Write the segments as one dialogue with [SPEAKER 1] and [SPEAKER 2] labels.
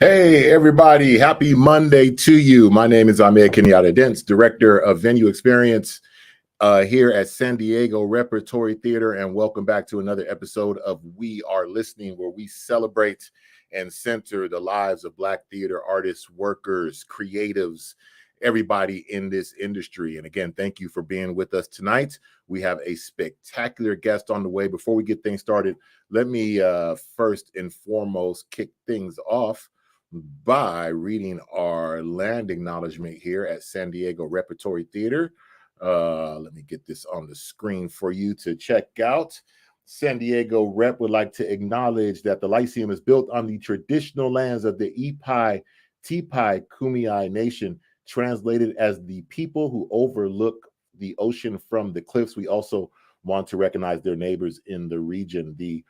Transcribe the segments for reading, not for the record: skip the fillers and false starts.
[SPEAKER 1] Hey, everybody. Happy Monday to you. My name is Ahmed Kenyatta Dents, Director of Venue Experience here at San Diego Repertory Theatre, and welcome back to another episode of We Are Listening, where we celebrate and center the lives of Black theater artists, workers, creatives, everybody in this industry. And again, thank you for being with us tonight. We have a spectacular guest on the way. Before we get things started, let me first and foremost kick things off by reading our land acknowledgement here at San Diego Repertory Theatre. Let me get this on the screen for you to check out. San Diego Rep would like to acknowledge that the Lyceum is built on the traditional lands of the Ipai Tipai Kumeyaay Nation, translated as the people who overlook the ocean from the cliffs. We also want to recognize their neighbors in the region, the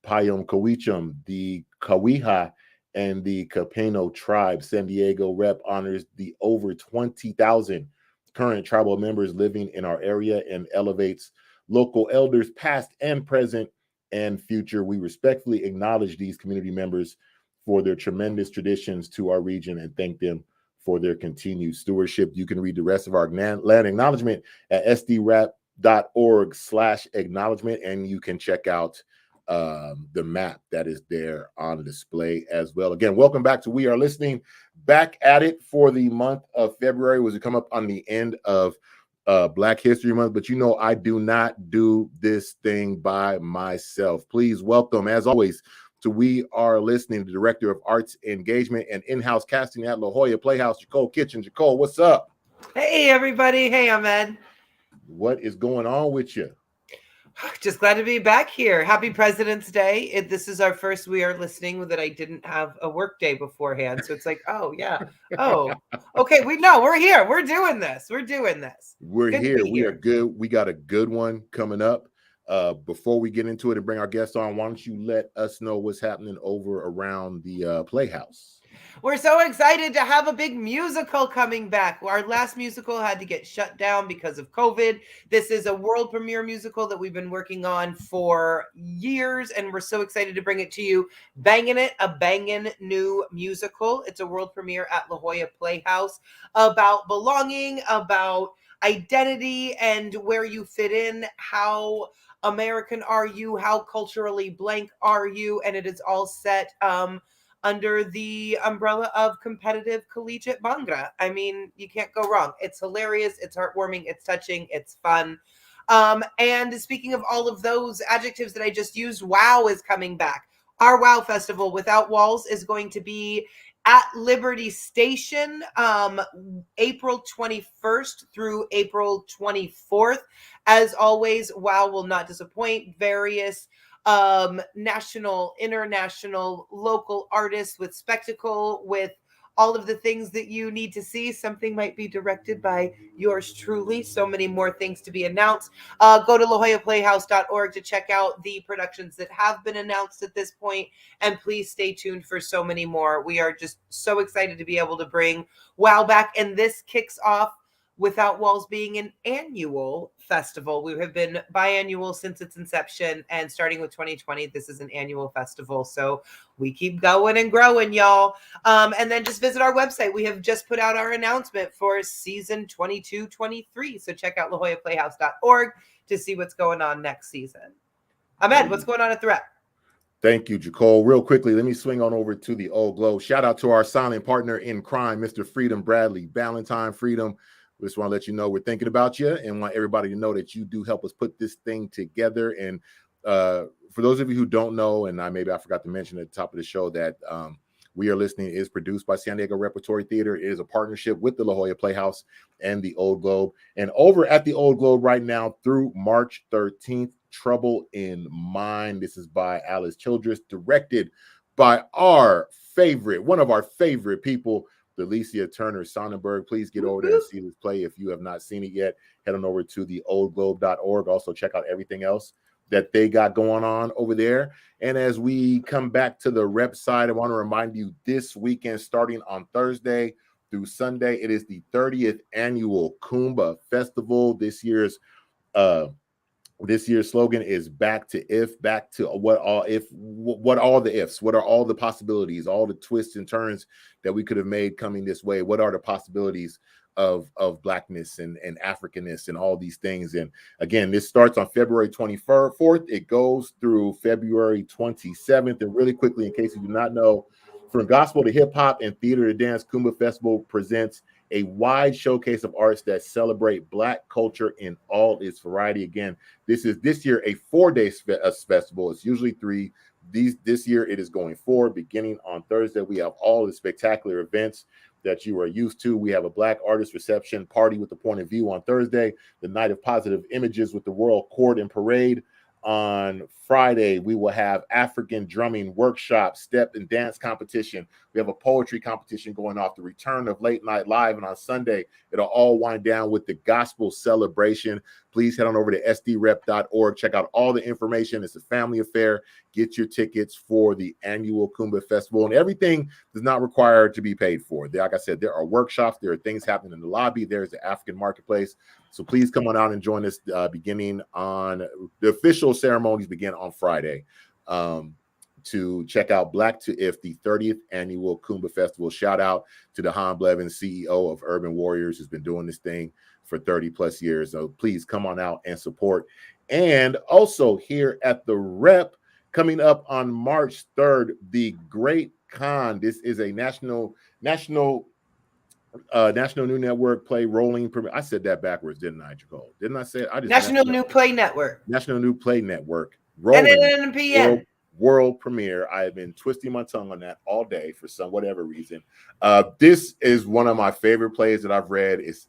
[SPEAKER 1] Payom Kawichum, the Kawiha, and the Capeno tribe. San Diego Rep honors the over 20,000 current tribal members living in our area and elevates local elders past and present and future. We respectfully acknowledge these community members for their tremendous traditions to our region and thank them for their continued stewardship. You can read the rest of our land acknowledgement at sdrap.org/acknowledgement, and you can check out the map that is there on display as well. Again, welcome back to We Are Listening. Back at it for the month of February. Was to come up on the end of Black History Month, but you know I do not do this thing by myself. Please welcome, as always, to We Are Listening, the Director of Arts Engagement and In-House Casting at La Jolla Playhouse, Jacole Kitchen. Jacole, what's up?
[SPEAKER 2] Hey, everybody. Hey, Ahmed.
[SPEAKER 1] What is going on with you?
[SPEAKER 2] Just glad to be back here. Happy President's Day. This is our first We Are Listening that I didn't have a work day beforehand. So it's like, oh, yeah. Oh, okay. We're here. We're doing this. We're
[SPEAKER 1] good here. We are good. We got a good one coming up. Before we get into it and bring our guests on, why don't you let us know what's happening over around the Playhouse?
[SPEAKER 2] We're so excited to have a big musical coming back. Our last musical had to get shut down because of COVID. This is a world premiere musical that we've been working on for years, and we're so excited to bring it to you. Bangin' It, a bangin' new musical. It's a world premiere at La Jolla Playhouse about belonging, about identity, and where you fit in, how American are you, how culturally blank are you, and it is all set under the umbrella of competitive collegiate bhangra. I mean, you can't go wrong. It's hilarious, it's heartwarming, it's touching, it's fun. And speaking of all of those adjectives that I just used, WOW is coming back. Our WOW Festival Without Walls is going to be at Liberty Station, April 21st through April 24th. As always, WOW will not disappoint. Various national, international, local artists with spectacle, with all of the things that you need to see. Something might be directed by yours truly. So many more things to be announced. Go to lajollaplayhouse.org to check out the productions that have been announced at this point. And please stay tuned for so many more. We are just so excited to be able to bring WOW back. And this kicks off Without Walls being an annual festival. We have been biannual since its inception, and starting with 2020, this is an annual festival. So we keep going and growing, y'all. And then just visit our website. We have just put out our announcement for season 22-23. So check out lajollaplayhouse.org to see what's going on next season. Ahmed, what's going on at the Rep?
[SPEAKER 1] Thank you, Jacole. Real quickly, let me swing on over to the Old Globe. Shout out to our silent partner in crime, Mr. Freedom Bradley Valentine. Freedom, we just want to let you know we're thinking about you and want everybody to know that you do help us put this thing together. And for those of you who don't know, and maybe I forgot to mention at the top of the show that We Are Listening is produced by San Diego Repertory Theatre. It is a partnership with the La Jolla Playhouse and the Old Globe. And over at the Old Globe right now through March 13th, Trouble in Mime. This is by Alice Childress, directed by one of our favorite people, Delicia Turner Sonnenberg. Please get over there and see this play if you have not seen it yet. Head on over to the oldglobe.org. Also check out everything else that they got going on over there. And as we come back to the Rep side, I want to remind you this weekend, starting on Thursday through Sunday, it is the 30th annual Kumba Festival. This year's This year's slogan is back to if, back to what all the ifs, what are all the possibilities, all the twists and turns that we could have made coming this way? What are the possibilities of Blackness and Africanness and all these things? And again, this starts on February 24th. It goes through February 27th. And really quickly, in case you do not know, from gospel to hip hop and theater to dance, Kumba Festival presents a wide showcase of arts that celebrate Black culture in all its variety. Again, this year a 4-day festival. It's usually 3. This year it is going 4. Beginning on Thursday, we have all the spectacular events that you are used to. We have a Black artist reception party with the point of view on Thursday, the night of positive images with the Royal Court and Parade. On Friday, we will have African drumming workshop, step and dance competition. We have a poetry competition going off, the return of Late Night Live. And on Sunday, it'll all wind down with the gospel celebration. Please head on over to sdrep.org. Check out all the information. It's a family affair. Get your tickets for the annual Kumba Festival. And everything does not require to be paid for. Like I said, there are workshops. There are things happening in the lobby. There's the African marketplace. So please come on out and join us beginning on the official ceremonies begin on Friday to check out Black to If, the 30th annual Kumba Festival. Shout out to the Han Blevins, CEO of Urban Warriors, who's been doing this thing for 30 plus years. So please come on out and support. And also here at the Rep, coming up on March 3rd, the Great Con. This is a national New Network play rolling. I said that backwards, didn't I, Jacole? Didn't I say it? I just
[SPEAKER 2] National New Play Network.
[SPEAKER 1] National New Play Network. Rolling
[SPEAKER 2] NNPN.
[SPEAKER 1] World premiere. I have been twisting my tongue on that all day for whatever reason. This is one of my favorite plays that I've read. It's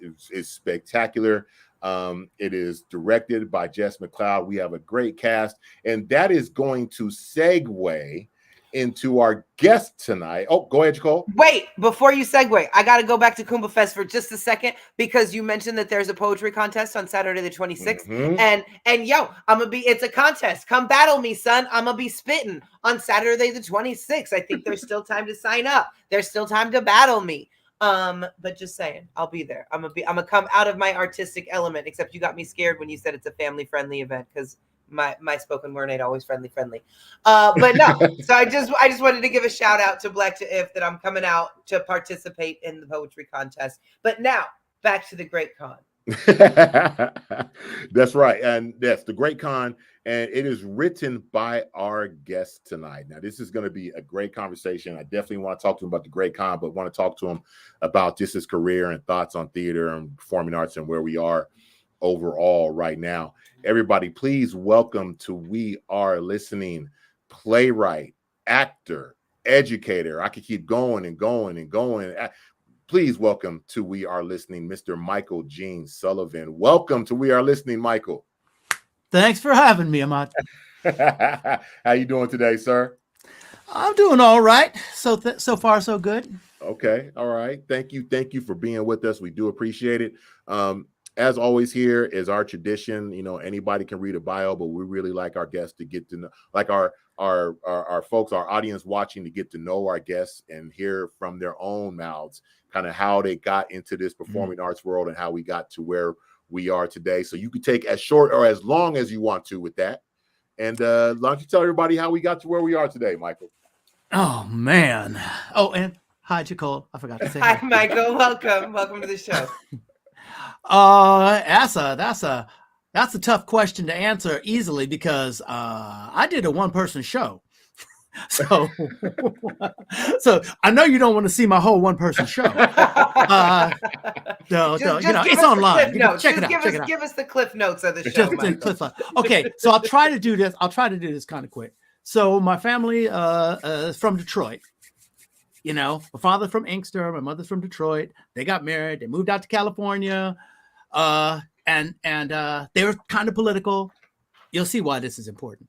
[SPEAKER 1] spectacular. It is directed by Jess McLeod. We have a great cast, and that is going to segue into our guest tonight. Oh, go ahead, Jacole.
[SPEAKER 2] Wait, before you segue, I got to go back to Kumba Fest for just a second because you mentioned that there's a poetry contest on Saturday the 26th. And yo, it's a contest. Come battle me, son. I'm gonna be spitting on Saturday the 26th. I think there's still time to sign up. There's still time to battle me. But just saying, I'll be there. I'm gonna come out of my artistic element, except you got me scared when you said it's a family-friendly event because my spoken word ain't always friendly. But no, so I just wanted to give a shout out to Black to If that I'm coming out to participate in the poetry contest. But now back to the Great Con.
[SPEAKER 1] That's right. And that's the Great Con. And it is written by our guest tonight. Now, this is going to be a great conversation. I definitely want to talk to him about the Great Con, but want to talk to him about just his career and thoughts on theater and performing arts and where we are overall right now. Everybody, please welcome to We Are Listening, playwright, actor, educator. I could keep going and going and going. Please welcome to We Are Listening, Mr. Michael Gene Sullivan. Welcome to We Are Listening, Michael.
[SPEAKER 3] Thanks for having me, Ahmed.
[SPEAKER 1] How you doing today, sir?
[SPEAKER 3] I'm doing all right. So far, so good.
[SPEAKER 1] Okay. All right. Thank you for being with us. We do appreciate it. As always, here is our tradition. You know, anybody can read a bio, but we really like our guests to get to know, like our folks, our audience watching, to get to know our guests and hear from their own mouths kind of how they got into this performing arts world and how we got to where we are today. So you could take as short or as long as you want to with that. And why don't you tell everybody how we got to where we are today, Michael?
[SPEAKER 3] Oh, man. Oh, and hi, Jacole. I forgot to say
[SPEAKER 2] hi, Michael. Welcome to the show.
[SPEAKER 3] That's a tough question to answer easily because I did a one-person show. So I know you don't want to see my whole one-person show. It's online. Check it out.
[SPEAKER 2] Give us the cliff notes of the show.
[SPEAKER 3] Okay, so I'll try to do this kind of quick. So my family is from Detroit. You know, my father's from Inkster, my mother's from Detroit. They got married. They moved out to California, and they were kind of political. You'll see why this is important.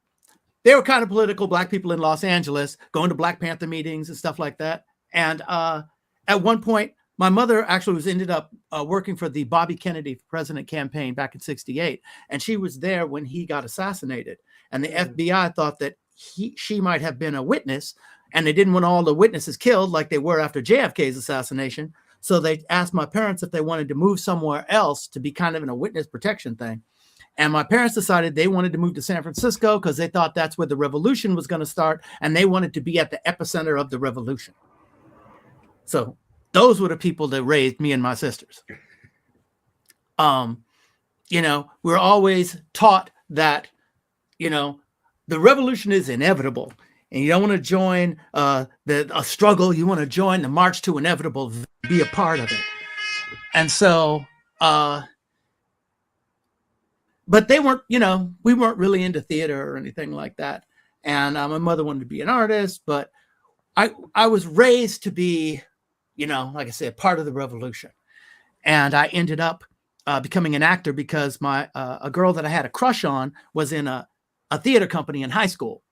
[SPEAKER 3] They were kind of political, Black people in Los Angeles, going to Black Panther meetings and stuff like that. And at one point, my mother actually ended up working for the Bobby Kennedy president campaign back in '68, and she was there when he got assassinated. And the FBI thought that she might have been a witness. And they didn't want all the witnesses killed like they were after JFK's assassination. So they asked my parents if they wanted to move somewhere else to be kind of in a witness protection thing. And my parents decided they wanted to move to San Francisco because they thought that's where the revolution was going to start. And they wanted to be at the epicenter of the revolution. So those were the people that raised me and my sisters. We're always taught that, the revolution is inevitable and you don't want to join a struggle. You want to join the march to inevitable, be a part of it. And so, but they weren't, we weren't really into theater or anything like that. And my mother wanted to be an artist, but I was raised to be, like I said, part of the revolution. And I ended up becoming an actor because a girl that I had a crush on was in a theater company in high school.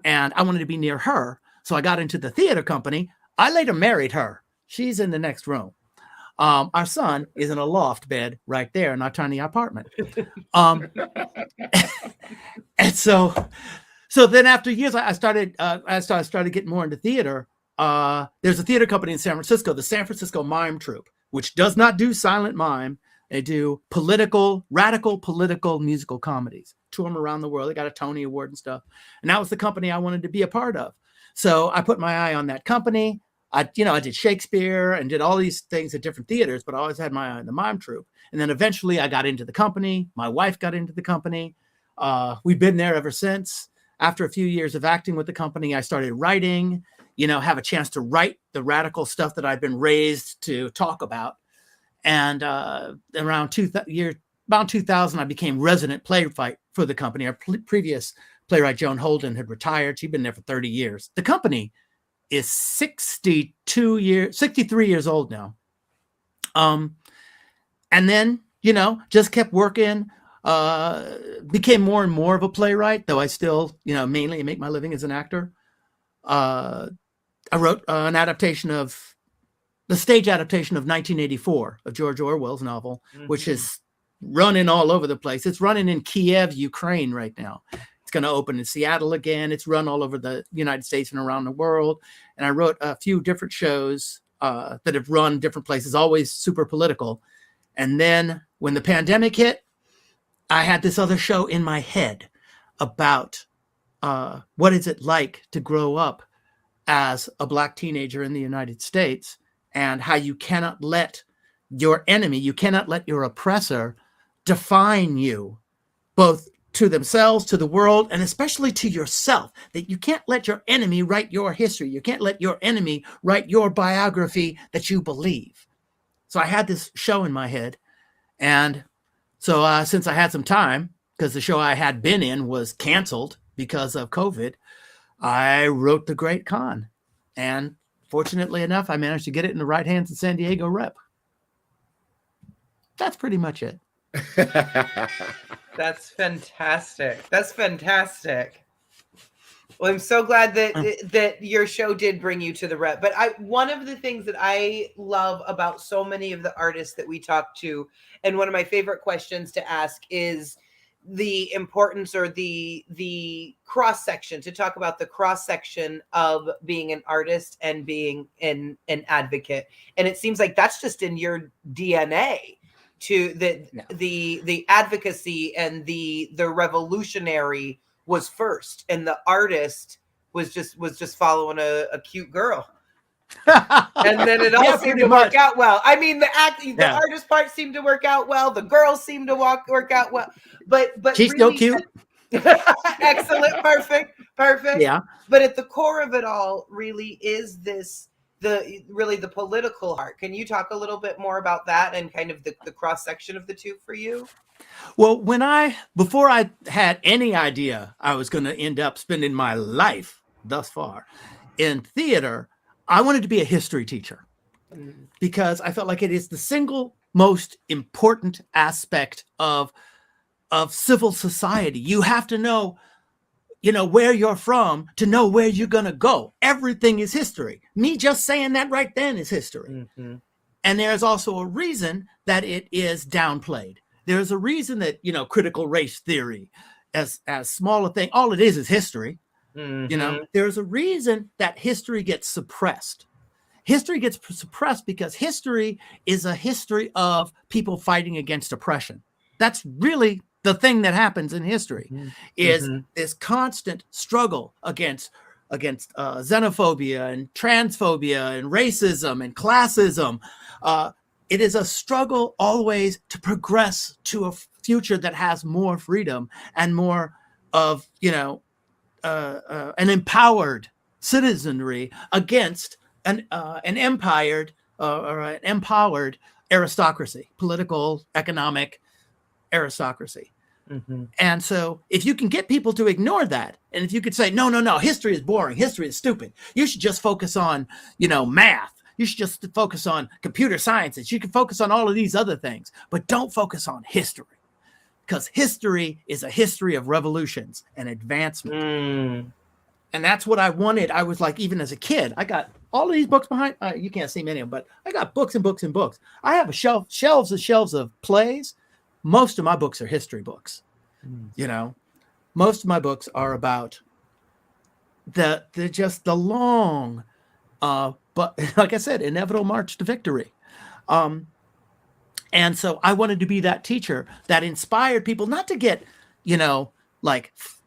[SPEAKER 3] And I wanted to be near her. So I got into the theater company. I later married her. She's in the next room. Our son is in a loft bed right there in our tiny apartment. And so then after years, I started getting more into theater. There's a theater company in San Francisco, the San Francisco Mime Troupe, which does not do silent mime. They do radical political musical comedies. Tour them around the world. They got a Tony Award and stuff. And that was the company I wanted to be a part of. So I put my eye on that company. I did Shakespeare and did all these things at different theaters, but I always had my eye on the Mime Troupe. And then eventually I got into the company. My wife got into the company. We've been there ever since. After a few years of acting with the company, I started writing, have a chance to write the radical stuff that I've been raised to talk about. And around 2000, I became resident playwright for the company. Our previous playwright, Joan Holden, had retired. She'd been there for 30 years. The company is 63 years old now. And then, just kept working, became more and more of a playwright, though I still, mainly make my living as an actor. I wrote the stage adaptation of 1984 of George Orwell's novel, which is running all over the place. It's running in Kiev, Ukraine right now. It's going to open in Seattle again. It's run all over the United States and around the world. And I wrote a few different shows that have run different places, always super political. And then when the pandemic hit, I had this other show in my head about what is it like to grow up as a Black teenager in the United States, and how you cannot let your enemy, you cannot let your oppressor define you, both to themselves, to the world, and especially to yourself, that you can't let your enemy write your history. You can't let your enemy write your biography that you believe. So I had this show in my head. And so since I had some time, because the show I had been in was canceled because of COVID, I wrote The Great Con. And fortunately enough, I managed to get it in the right hands of San Diego Rep. That's pretty much it.
[SPEAKER 2] That's fantastic. That's fantastic. Well, I'm so glad that your show did bring you to the Rep. But one of the things that I love about so many of the artists that we talk to, and one of my favorite questions to ask is the importance or the cross section, to talk about the cross section of being an artist and being an advocate. And it seems like that's just in your DNA, to the advocacy and the revolutionary was first, and the artist was just following a cute girl. And then it all seemed to work out well. I mean, the artist part seemed to work out well. The girls seemed to work out well. But
[SPEAKER 3] she's
[SPEAKER 2] really,
[SPEAKER 3] still cute.
[SPEAKER 2] Excellent, perfect.
[SPEAKER 3] Yeah.
[SPEAKER 2] But at the core of it all, really is the political heart. Can you talk a little bit more about that and kind of the cross section of the two for you?
[SPEAKER 3] Well, before I had any idea I was going to end up spending my life thus far in theater, I wanted to be a history teacher because I felt like it is the single most important aspect of civil society. You have to know, where you're from to know where you're going to go. Everything is history. Me just saying that right then is history. Mm-hmm. And there's also a reason that it is downplayed. There's a reason that, critical race theory, as small a thing, all it is history. Mm-hmm. There's a reason that history gets suppressed. History gets suppressed because history is a history of people fighting against oppression. That's really the thing that happens in history,
[SPEAKER 2] Mhm.
[SPEAKER 3] is
[SPEAKER 2] Mhm.
[SPEAKER 3] this constant struggle against xenophobia and transphobia and racism and classism. It is a struggle always to progress to a future that has more freedom and more of, an empowered citizenry against an empowered aristocracy, political, economic aristocracy.
[SPEAKER 2] Mhm.
[SPEAKER 3] And so if you can get people to ignore that, and if you could say, no, history is boring, history is stupid, you should just focus on, math. You should just focus on computer sciences. You can focus on all of these other things, but don't focus on history, because history is a history of revolutions and advancement.
[SPEAKER 2] Mm.
[SPEAKER 3] And that's what I wanted. I was like, even as a kid, I got all of these books behind. You can't see many of them, but I got books and books and books. I have shelves of plays. Most of my books are history books. Most of my books are about the long, but like I said, inevitable march to victory. And so I wanted to be that teacher that inspired people not to get,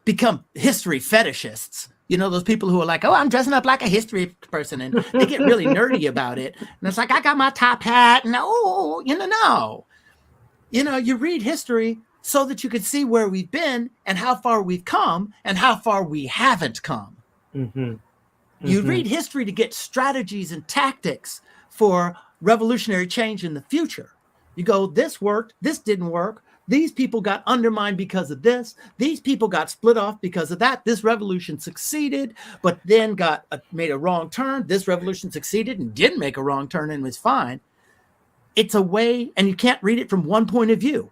[SPEAKER 3] become history fetishists. Those people who are like, oh, I'm dressing up like a history person, and they get really nerdy about it. And it's like, I got my top hat, and no. You read history so that you can see where we've been and how far we've come and how far we haven't come.
[SPEAKER 2] Mm-hmm. Mm-hmm.
[SPEAKER 3] You read history to get strategies and tactics for revolutionary change in the future. You go, this worked, this didn't work. These people got undermined because of this. These people got split off because of that. This revolution succeeded, but then made a wrong turn. This revolution succeeded and didn't make a wrong turn and was fine. It's a way, and you can't read it from one point of view.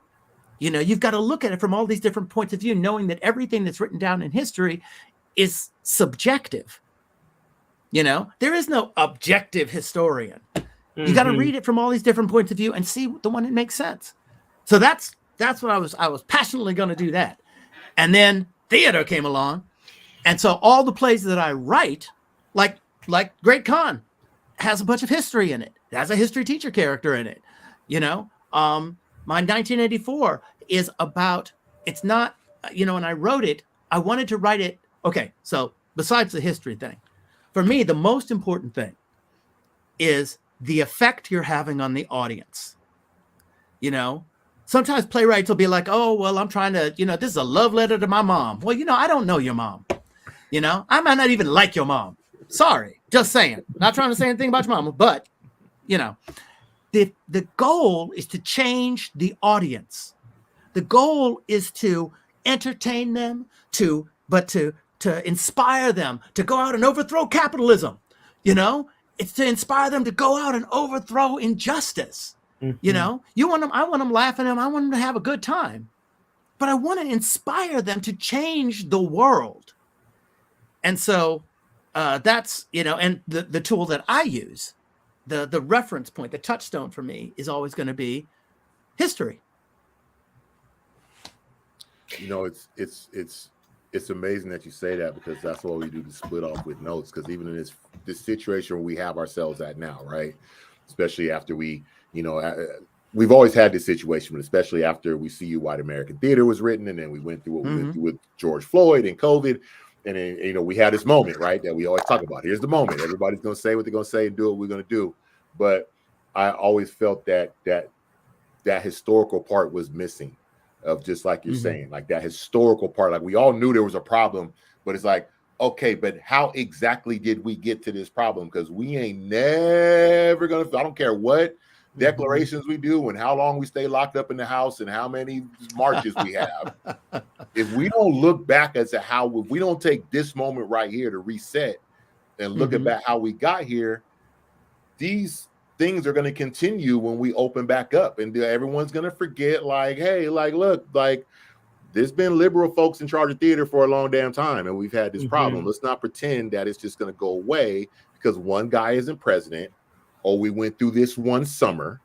[SPEAKER 3] You've got to look at it from all these different points of view, knowing that everything that's written down in history is subjective. There is no objective historian. Mm-hmm. You got to read it from all these different points of view and see the one that makes sense. So that's what I was passionately going to do that. And then theater came along. And so all the plays that I write, like Great Khan, has a bunch of history in it. It has a history teacher character in it. My 1984 is about, it's not, when I wrote it, I wanted to write it. Okay, so besides the history thing, for me, the most important thing is the effect you're having on the audience. Sometimes playwrights will be like, oh, well, I'm trying to, this is a love letter to my mom. Well, I don't know your mom. I might not even like your mom. Sorry, just saying. Not trying to say anything about your mama, but, the goal is to change the audience. The goal is to entertain them, to inspire them to go out and overthrow capitalism. It's to inspire them to go out and overthrow injustice. Mm-hmm. I want them laughing, and I want them to have a good time, but I want to inspire them to change the world. And so that's, and the tool that I use, the reference point, the touchstone for me is always going to be history.
[SPEAKER 1] It's amazing that you say that, because that's what we do to split off with notes. Because even in this situation where we have ourselves at now, right? Especially after we've always had this situation, but especially after We See You White American Theater was written, and then we went through what we went through with George Floyd and COVID. And then, we had this moment, right, that we always talk about. Here's the moment. Everybody's going to say what they're going to say and do what we're going to do. But I always felt that historical part was missing, of just like you're saying, like that historical part. Like, we all knew there was a problem, but it's like, okay, but how exactly did we get to this problem? Because we ain't never going to, I don't care what declarations we do and how long we stay locked up in the house and how many marches we have. If we don't look back as to if we don't take this moment right here to reset and look at back how we got here, these things are going to continue when we open back up, and everyone's going to forget, like, hey, like, look, like, there's been liberal folks in charge of theater for a long damn time, and we've had this problem. Let's not pretend that it's just going to go away because one guy isn't president, or we went through this one summer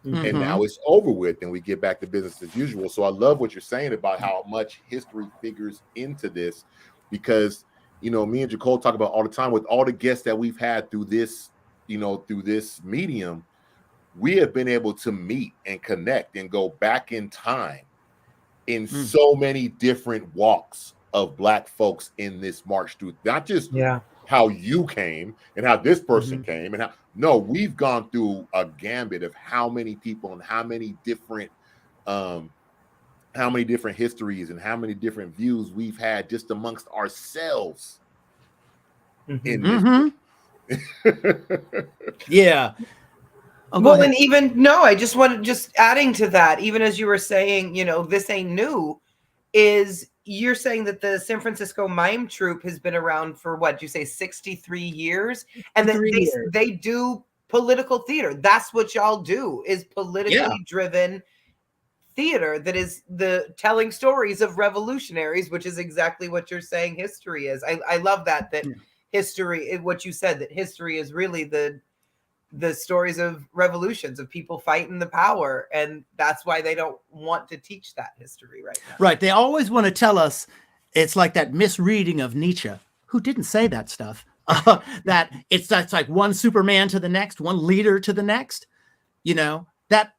[SPEAKER 1] and now it's over with, and we get back to business as usual. So I love what you're saying about how much history figures into this, because, me and Jacole talk about all the time with all the guests that we've had through this, through this medium, we have been able to meet and connect and go back in time in so many different walks of Black folks in this march through, not just how you came and how this person came and how, no, we've gone through a gambit of how many people and how many different histories and how many different views we've had just amongst ourselves in this.
[SPEAKER 3] Yeah. Oh,
[SPEAKER 2] well, and even I just wanted, just adding to that, even as you were saying, you know, this ain't new, is you're saying that the San Francisco Mime Troupe has been around for what you say 63 years, and that they do political theater. That's what y'all do, is politically driven theater that is the telling stories of revolutionaries, which is exactly what you're saying history is. I love that history, what you said, that history is really the stories of revolutions, of people fighting the power, and that's why they don't want to teach that history right now.
[SPEAKER 3] Right. They always want to tell us, it's like that misreading of Nietzsche, who didn't say that stuff, that that's like one Superman to the next, one leader to the next, you know, that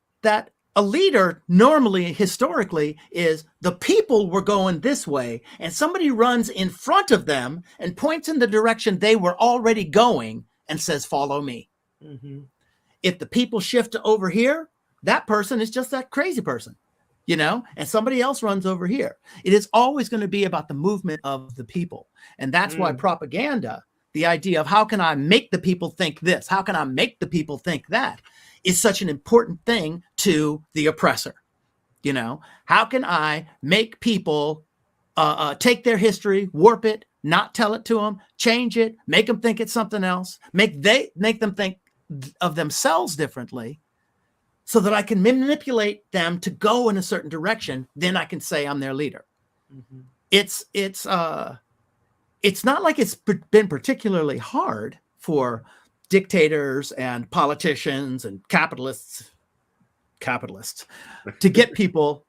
[SPEAKER 3] a leader normally, historically, is the people were going this way and somebody runs in front of them and points in the direction they were already going and says, follow me. If the people shift to over here, that person is just that crazy person, you know, and somebody else runs over here. It is always going to be about the movement of the people. And that's why propaganda, the idea of how can I make the people think this? How can I make the people think that? Is such an important thing to the oppressor. You know, how can I make people take their history, warp it, not tell it to them, change it, make them think it's something else, make them think of themselves differently, so that I can manipulate them to go in a certain direction. Then I can say I'm their leader. It's not like it's been particularly hard for dictators and politicians and capitalists to get people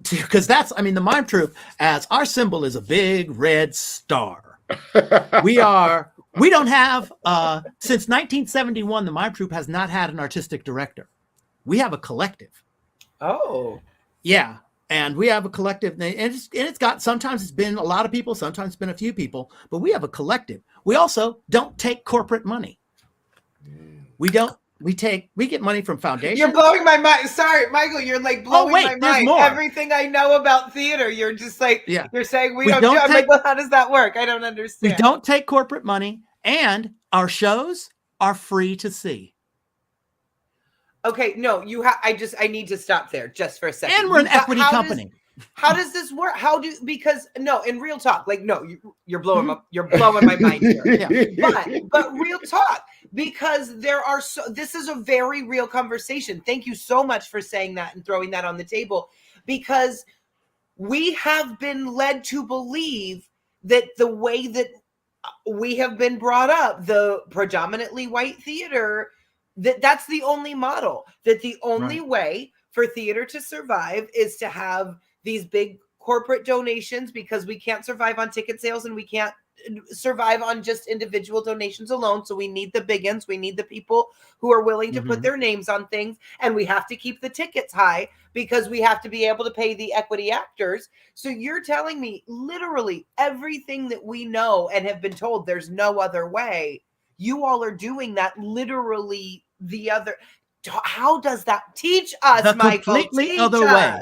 [SPEAKER 3] to, because that's, I mean, the Mime Troupe, as our symbol is a big red star. We don't have, since 1971, the Mime Troupe has not had an artistic director. We have a collective.
[SPEAKER 2] Oh.
[SPEAKER 3] Yeah. And we have a collective, and it's got, sometimes it's been a lot of people, sometimes it's been a few people, but we have a collective. We also don't take corporate money. We get money from foundations.
[SPEAKER 2] You're blowing my mind. Sorry, Michael, you're like blowing my mind.
[SPEAKER 3] More.
[SPEAKER 2] Everything I know about theater, you're just like, you're saying we don't do it. I'm like, well, how does that work? I don't understand.
[SPEAKER 3] We don't take corporate money, and our shows are free to see.
[SPEAKER 2] Okay, no, I need to stop there just for a second.
[SPEAKER 3] And we're an equity company.
[SPEAKER 2] How does this work? In real talk, like, no, you're blowing my mind here. But real talk, because this is a very real conversation. Thank you so much for saying that and throwing that on the table, because we have been led to believe that the way that we have been brought up, the predominantly white theater, that's the only model, that the only way for theater to survive is to have these big corporate donations, because we can't survive on ticket sales and we can't survive on just individual donations alone. So we need the big uns. We need the people who are willing to put their names on things, and we have to keep the tickets high because we have to be able to pay the equity actors. So you're telling me literally everything that we know and have been told there's no other way. You all are doing that literally the other. How does that teach us,
[SPEAKER 3] the
[SPEAKER 2] Michael?
[SPEAKER 3] Completely other way.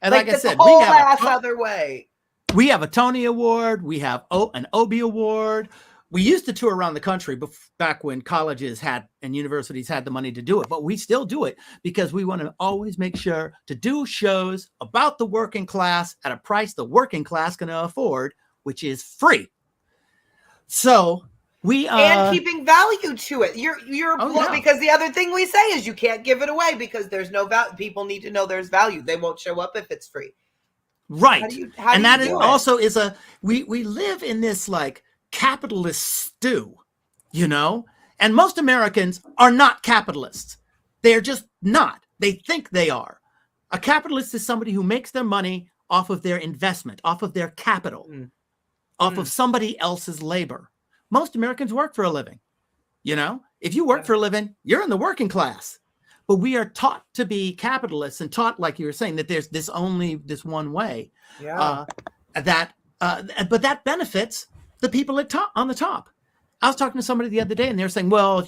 [SPEAKER 3] And like I said,
[SPEAKER 2] we have other way.
[SPEAKER 3] We have a Tony Award. We have an Obie Award. We used to tour around the country back when colleges had and universities had the money to do it, but we still do it because we want to always make sure to do shows about the working class at a price the working class can afford, which is free. So and keeping value to it. Because the other thing we say is you can't give it away because there's no value. People need to know there's value. They won't show up if it's free. Right. And that also is we live in this like capitalist stew, you know, and most Americans are not capitalists. They're just not. They think they are. A capitalist is somebody who makes their money off of their investment, off of their capital, off of somebody else's labor. Most Americans work for a living. You know, if you work for a living, you're in the working class. but we are taught to be capitalists and taught, like you were saying, that there's only this one way.
[SPEAKER 2] Yeah.
[SPEAKER 3] But that benefits the people on the top. I was talking to somebody the other day, and they were saying, well,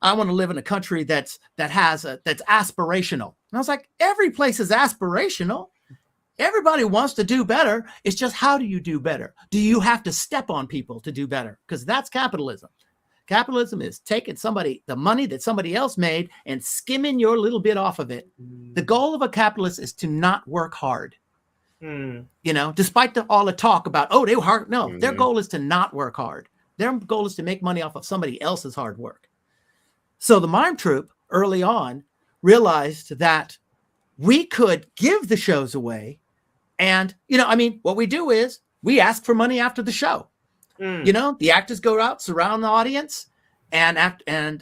[SPEAKER 3] I want to live in a country that's aspirational. And I was like, every place is aspirational. Everybody wants to do better. It's just, how do you do better? Do you have to step on people to do better? Because that's capitalism. Capitalism is taking the money that somebody else made and skimming your little bit off of it. The goal of a capitalist is to not work hard. Despite all the talk about, they were hard. No, their goal is to not work hard. Their goal is to make money off of somebody else's hard work. So the Mime Troupe early on realized that we could give the shows away. And, what we do is we ask for money after the show. The actors go out, surround the audience, and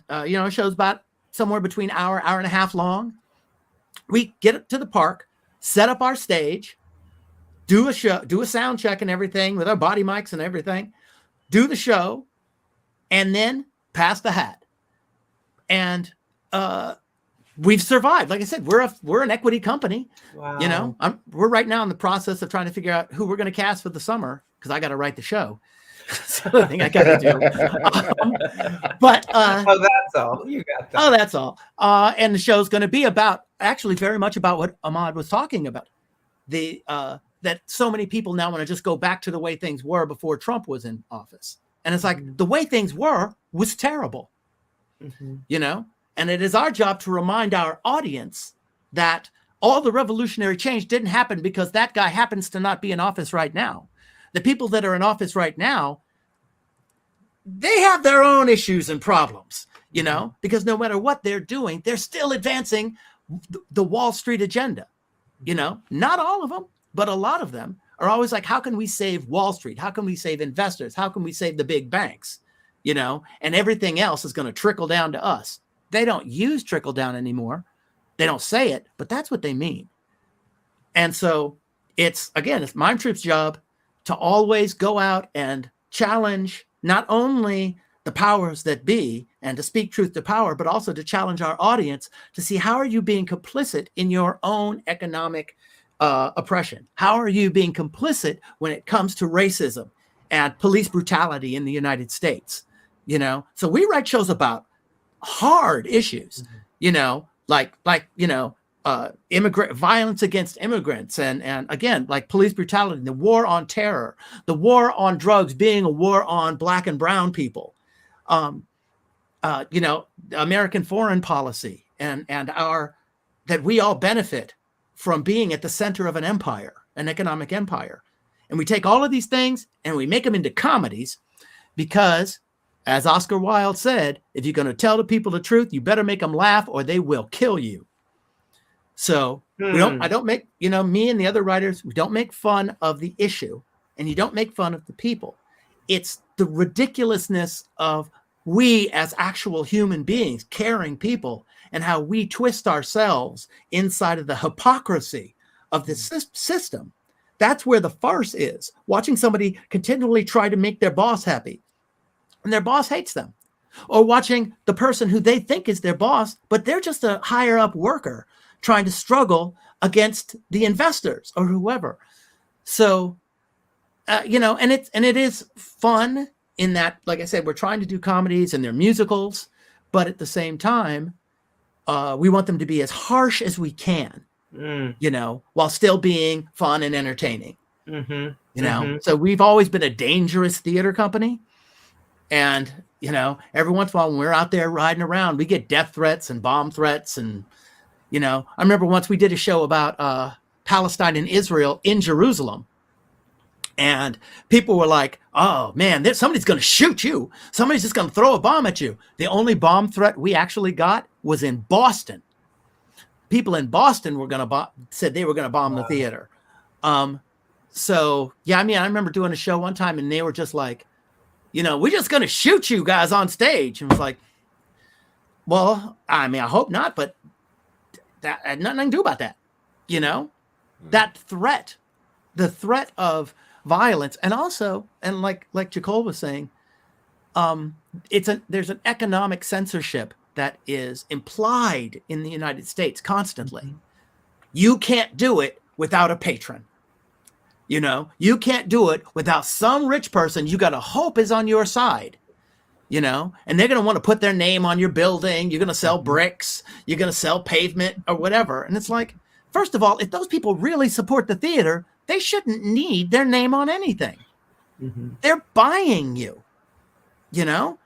[SPEAKER 3] a show's about somewhere between hour and a half long. We get to the park, set up our stage, do a sound check and everything with our body mics and everything, do the show, and then pass the hat. And we've survived. Like I said, we're an equity company.
[SPEAKER 2] Wow.
[SPEAKER 3] We're right now in the process of trying to figure out who we're going to cast for the summer, because I got to write the show. So the thing I got to do.
[SPEAKER 2] That's all. You got that.
[SPEAKER 3] That's all. And the show's going to be actually very much about what Ahmed was talking about. That so many people now want to just go back to the way things were before Trump was in office. And it's like, the way things was terrible, and it is our job to remind our audience that all the revolutionary change didn't happen because that guy happens to not be in office right now. The people that are in office right now, they have their own issues and problems, because no matter what they're doing, they're still advancing the Wall Street agenda. Not all of them, but a lot of them are always like, how can we save Wall Street? How can we save investors? How can we save the big banks? And everything else is going to trickle down to us. They don't use trickle down anymore. They don't say it, but that's what they mean. And so it's Mime Troupe's job to always go out and challenge not only the powers that be and to speak truth to power, but also to challenge our audience to see, how are you being complicit in your own economic oppression? How are you being complicit when it comes to racism and police brutality in the United States? So we write shows about hard issues, immigrant violence against immigrants, and again, like police brutality, the war on terror, the war on drugs being a war on Black and brown people, American foreign policy, and that we all benefit from being at the center of an empire, an economic empire. And we take all of these things and we make them into comedies because, as Oscar Wilde said, if you're going to tell the people the truth, you better make them laugh or they will kill you. So I don't make, me and the other writers, we don't make fun of the issue, and you don't make fun of the people. It's the ridiculousness of we as actual human beings, caring people, and how we twist ourselves inside of the hypocrisy of this system. That's where the farce is. Watching somebody continually try to make their boss happy, and their boss hates them. Or watching the person who they think is their boss, but they're just a higher up worker trying to struggle against the investors or whoever. So, and it is fun in that, like I said, we're trying to do comedies and they're musicals, but at the same time, we want them to be as harsh as we can, while still being fun and entertaining. So we've always been a dangerous theater company. And, every once in a while when we're out there riding around, we get death threats and bomb threats. And, I remember once we did a show about Palestine and Israel in Jerusalem. And people were like, oh, man, somebody's going to shoot you. Somebody's just going to throw a bomb at you. The only bomb threat we actually got was in Boston. People in Boston said they were going to bomb the theater. So, yeah, I remember doing a show one time and they were just like, we're just going to shoot you guys on stage. And it was like, well, I hope not, but that had nothing to do about that. That threat, the threat of violence, and also, and like Jacole was saying, there's an economic censorship that is implied in the United States constantly. You can't do it without a patron. You know, you can't do it without some rich person you got to hope is on your side, you know, and they're going to want to put their name on your building. You're going to sell bricks. You're going to sell pavement or whatever. And it's like, first of all, if those people really support the theater, they shouldn't need their name on anything. They're buying you, you know,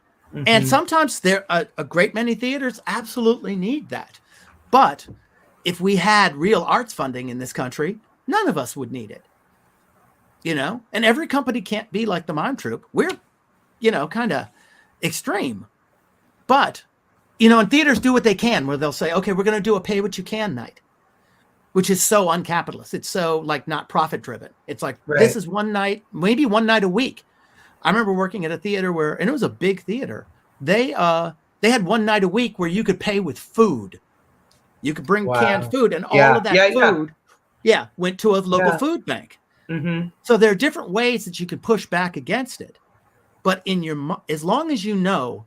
[SPEAKER 3] and sometimes a great many theaters absolutely need that. But if we had real arts funding in this country, none of us would need it. You know, and every company can't be like the Mime Troupe. We're, you know, kind of extreme. But, you know, and theaters do what they can, where they'll say, okay, we're going to do a pay what you can night, which is so uncapitalist. It's so like not profit driven. It's like, this is one night, maybe one night a week. I remember working at a theater where, and it was a big theater. They had one night a week where you could pay with food. You could bring canned food, and all of that food, went to a local food bank. So there are different ways that you can push back against it, but as long as you know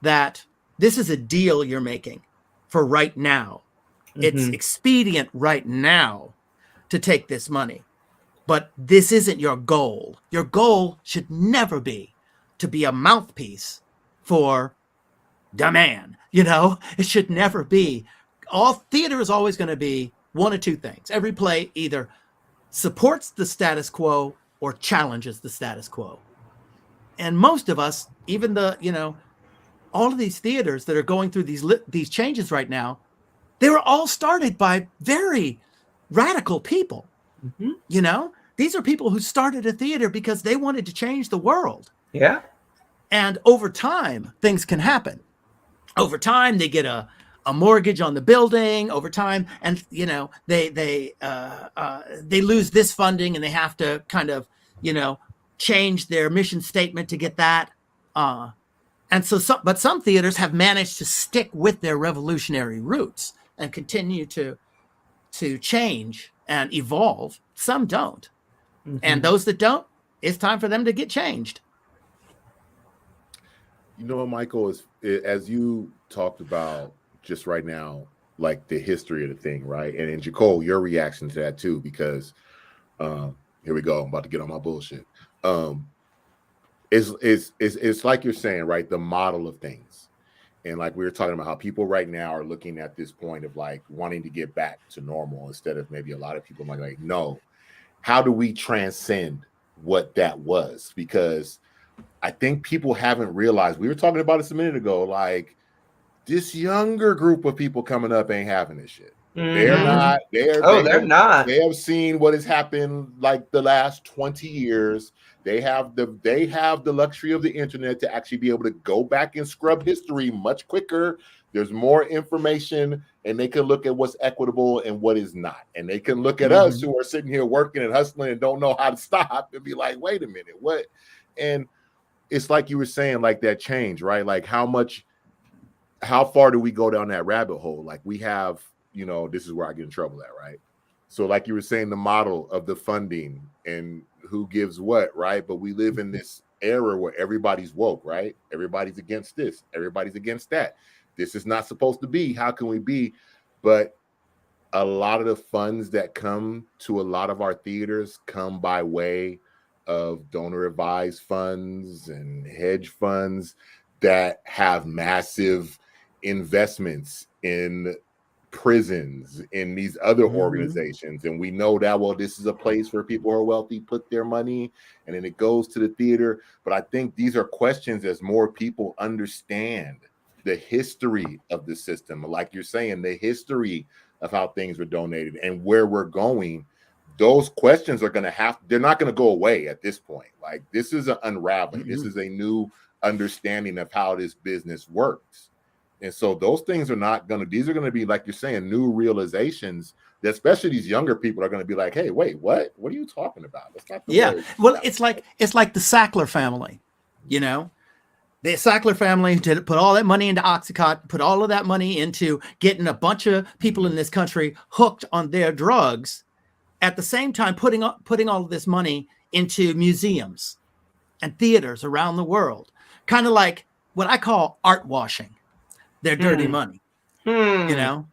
[SPEAKER 3] that this is a deal you're making for right now, it's expedient right now to take this money, but this isn't your goal. Your goal should never be to be a mouthpiece for the man. You know, it should never be. All theater is always going to be one of two things. Every play either supports the status quo or challenges the status quo. And most of us, even all of these theaters that are going through these changes right now, they were all started by very radical people. You know, these are people who started a theater because they wanted to change the world. Yeah. And over time, things can happen. Over time, they get a mortgage on the building over time, and you know they lose this funding, and they have to kind of change their mission statement to get that. And so, but some theaters have managed to stick with their revolutionary roots and continue to change and evolve. Some don't, and those that don't, it's time for them to get changed.
[SPEAKER 1] You know what, Michael, as you talked about just right now, like the history of the thing, right? And Jacole, your reaction to that too, because here we go. I'm about to get on my bullshit. It's like you're saying, right? The model of things. And like we were talking about how people right now are looking at this point of like wanting to get back to normal instead of maybe a lot of people like, no, how do we transcend what that was? Because I think people haven't realized, we were talking about this a minute ago, like, this younger group of people coming up ain't having this shit. They're not. They're not. They have seen what has happened like the last 20 years. They have the luxury of the internet to actually be able to go back and scrub history much quicker. There's more information, and they can look at what's equitable and what is not. And they can look at us who are sitting here working and hustling and don't know how to stop and be like, wait a minute, what? And it's like you were saying, like that change, right? Like how far do we go down that rabbit hole? Like we have, this is where I get in trouble at, right? So like you were saying, the model of the funding and who gives what, right? But we live in this era where everybody's woke, right? Everybody's against this. Everybody's against that. This is not supposed to be. How can we be? But a lot of the funds that come to a lot of our theaters come by way of donor advised funds and hedge funds that have massive investments in prisons, in these other organizations. And we know that, well, this is a place where people who are wealthy put their money, and then it goes to the theater. But I think these are questions as more people understand the history of the system, like you're saying, the history of how things were donated and where we're going. Those questions are going to they're not going to go away at this point. Like this is an unraveling. This is a new understanding of how this business works. And so those things are not going to, these are going to be, like you're saying, new realizations that especially these younger people are going to be like, hey, wait, what are you talking about? That's not the word.
[SPEAKER 3] Well, it's like the Sackler family, the Sackler family put all that money into Oxycontin, put all of that money into getting a bunch of people in this country hooked on their drugs, at the same time putting all of this money into museums and theaters around the world, kind of like what I call art washing. their dirty money, you know?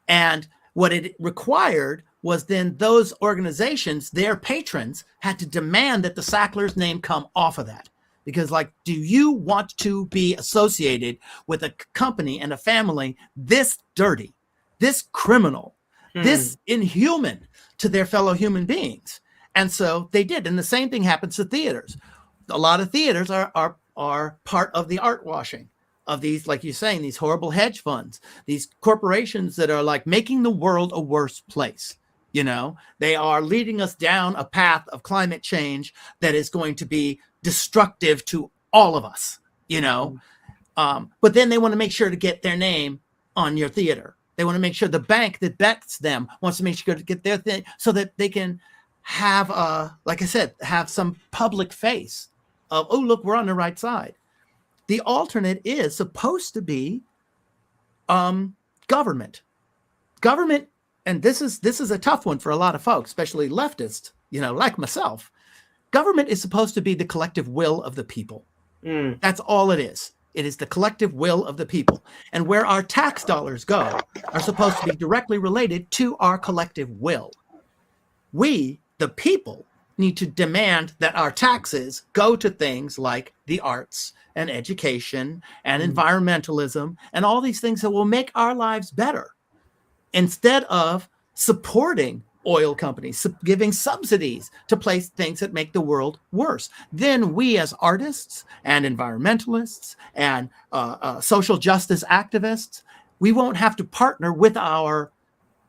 [SPEAKER 3] And what it required was then those organizations, their patrons, had to demand that the Sackler's name come off of that. Because, like, do you want to be associated with a company and a family this dirty, this criminal, this inhuman to their fellow human beings? And so they did. And the same thing happens to theaters. A lot of theaters are part of the art washing of these, like you're saying, these horrible hedge funds, these corporations that are like making the world a worse place. You know, they are leading us down a path of climate change that is going to be destructive to all of us, you know. But then they want to make sure to get their name on your theater. They want to make sure the bank that bets them wants to make sure to get their thing so that they can have, like I said, have some public face of, oh, look, we're on the right side. The alternate is supposed to be government. Government, and this is a tough one for a lot of folks, especially leftists, you know, like myself. Government is supposed to be the collective will of the people. That's all it is. It is the collective will of the people. And where our tax dollars go are supposed to be directly related to our collective will. We, the people, need to demand that our taxes go to things like the arts and education and environmentalism and all these things that will make our lives better, instead of supporting oil companies, giving subsidies to place things that make the world worse. Then we as artists and environmentalists and social justice activists, we won't have to partner with our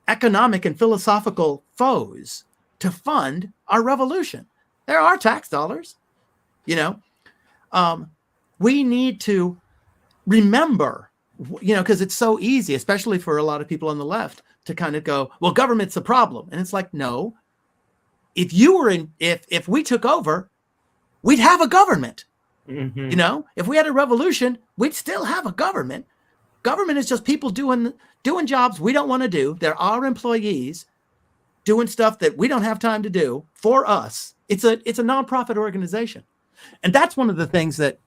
[SPEAKER 3] economic and philosophical foes to fund our revolution. There are tax dollars, you know. We need to remember, you know, because it's so easy, especially for a lot of people on the left, to kind of go, well, government's a problem. And it's like, no, if we took over, we'd have a government. You know, if we had a revolution, we'd still have a government. Government is just people doing jobs we don't want to do. They're our employees doing stuff that we don't have time to do for us. It's a nonprofit organization. And that's one of the things that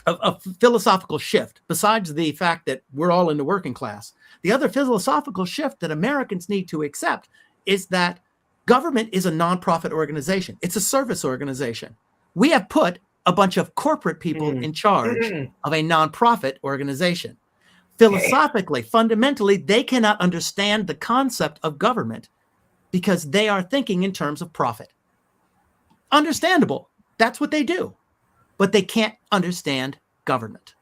[SPEAKER 3] a philosophical shift, besides the fact that we're all in the working class, the other philosophical shift that Americans need to accept is that government is a nonprofit organization. It's a service organization. We have put a bunch of corporate people in charge of a nonprofit organization. Philosophically, fundamentally, they cannot understand the concept of government because they are thinking in terms of profit. Understandable. That's what they do. But they can't understand government.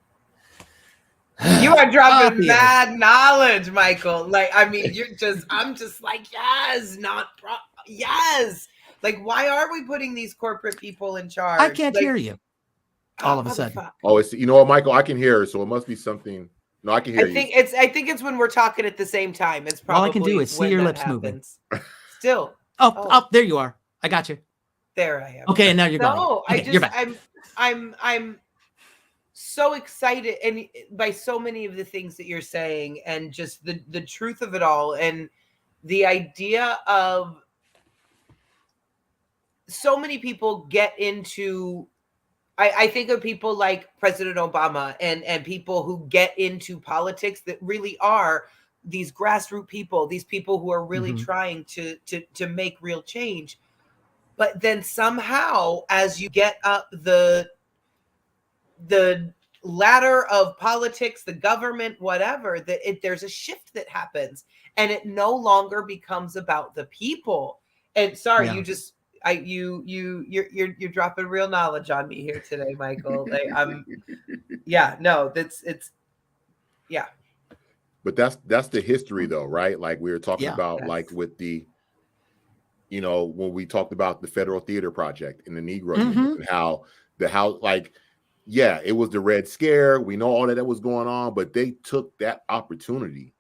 [SPEAKER 2] You are dropping mad knowledge, Michael. Like, I mean, I'm just like, yes, yes. Like, why are we putting these corporate people in charge?
[SPEAKER 3] I can't hear you all of a sudden.
[SPEAKER 1] Oh, it's, you know what, Michael, I can hear her, so it must be something. No, I can hear you.
[SPEAKER 2] I think it's when we're talking at the same time. It's probably
[SPEAKER 3] all I can do is see your lips moving.
[SPEAKER 2] Still.
[SPEAKER 3] Oh, there you are. I got you.
[SPEAKER 2] There I am.
[SPEAKER 3] Okay, and now you're gone.
[SPEAKER 2] No,
[SPEAKER 3] okay, you're back.
[SPEAKER 2] I'm so excited and by so many of the things that you're saying, and just the truth of it all, and the idea of so many people get into, I think of people like President Obama and people who get into politics that really are these grassroots people, these people who are really trying to make real change. But then somehow, as you get up the ladder of politics, the government, whatever, there's a shift that happens, and it no longer becomes about the people. And sorry, you're dropping real knowledge on me here today, Michael.
[SPEAKER 1] But that's the history, though, right? Like we were talking about, like with the, you know, when we talked about the Federal Theater Project in the Negro Union, and how like, yeah, it was the Red Scare. We know all that was going on, but they took that opportunity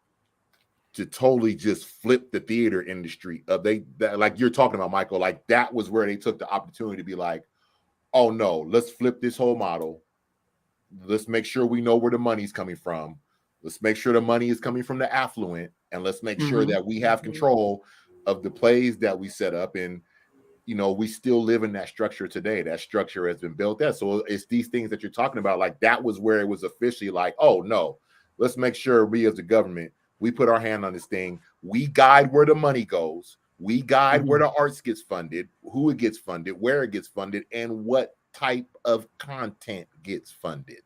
[SPEAKER 1] to totally just flip the theater industry. Like you're talking about, Michael, like that was where they took the opportunity to be like, oh no, let's flip this whole model. Let's make sure we know where the money's coming from. Let's make sure the money is coming from the affluent, and let's make sure that we have control of the plays that we set up. And, you know, we still live in that structure today. That structure has been built there. So it's these things that you're talking about. Like that was where it was officially like, oh no, let's make sure we as the government, we put our hand on this thing. We guide where the money goes. We guide where the arts gets funded, who it gets funded, where it gets funded, and what type of content gets funded.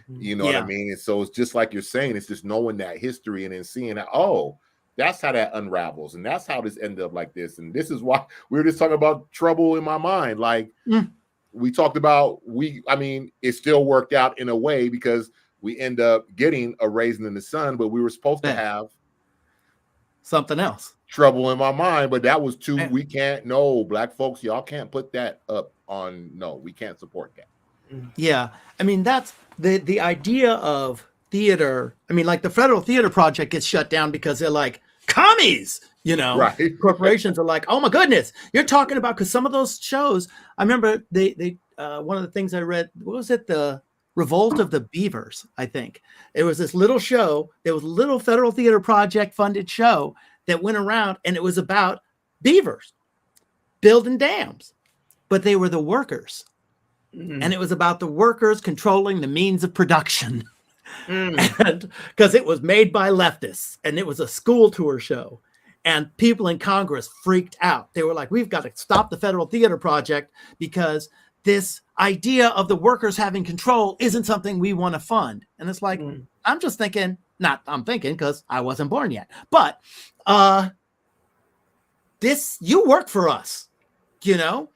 [SPEAKER 1] You know what I mean? And so it's just like you're saying, it's just knowing that history and then seeing that, oh, that's how that unravels. And that's how this ended up like this. And this is why we were just talking about trouble in my mind. Like we talked about, it still worked out in a way because we end up getting a Raisin in the Sun, but we were supposed to have
[SPEAKER 3] something else.
[SPEAKER 1] Trouble in My Mind, but that was too, we can't, no, Black folks, y'all can't put that up on, no, we can't support that.
[SPEAKER 3] Yeah. I mean, that's the idea of theater. I mean, like the Federal Theater Project gets shut down because they're like, commies, you know,
[SPEAKER 1] right.
[SPEAKER 3] Corporations are like, oh my goodness, you're talking about, because some of those shows, I remember they one of the things I read, what was it? The Revolt of the Beavers, I think. It was this little show. There was a little Federal Theater Project funded show that went around, and it was about beavers building dams, but they were the workers. And it was about the workers controlling the means of production. And because it was made by leftists, and it was a school tour show, and people in Congress freaked out. They were like, we've got to stop the Federal Theater Project because this idea of the workers having control isn't something we want to fund. And it's like, I'm just thinking, because I wasn't born yet, but you work for us, you know,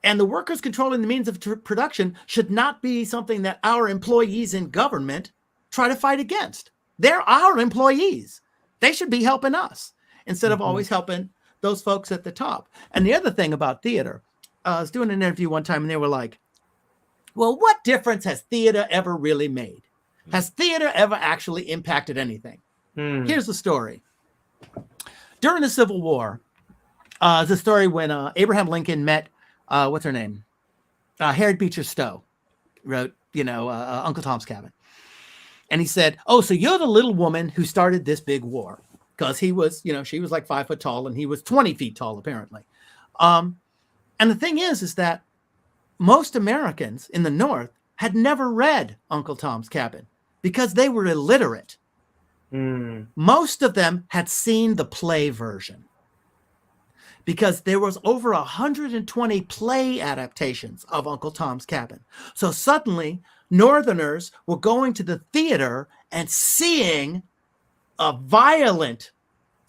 [SPEAKER 3] and the workers controlling the means of production should not be something that our employees in government try to fight against. They're our employees. They should be helping us instead of always helping those folks at the top. And the other thing about theater, I was doing an interview one time and they were like, well, what difference has theater ever really made? Has theater ever actually impacted anything? Here's the story. During the Civil War, the story when Abraham Lincoln met, what's her name? Harriet Beecher Stowe wrote, Uncle Tom's Cabin. And he said, oh, so you're the little woman who started this big war. Because he was, she was like 5 foot tall and he was 20 feet tall, apparently. And the thing is that most Americans in the North had never read Uncle Tom's Cabin because they were illiterate. Most of them had seen the play version because there was over 120 play adaptations of Uncle Tom's Cabin. So suddenly Northerners were going to the theater and seeing a violent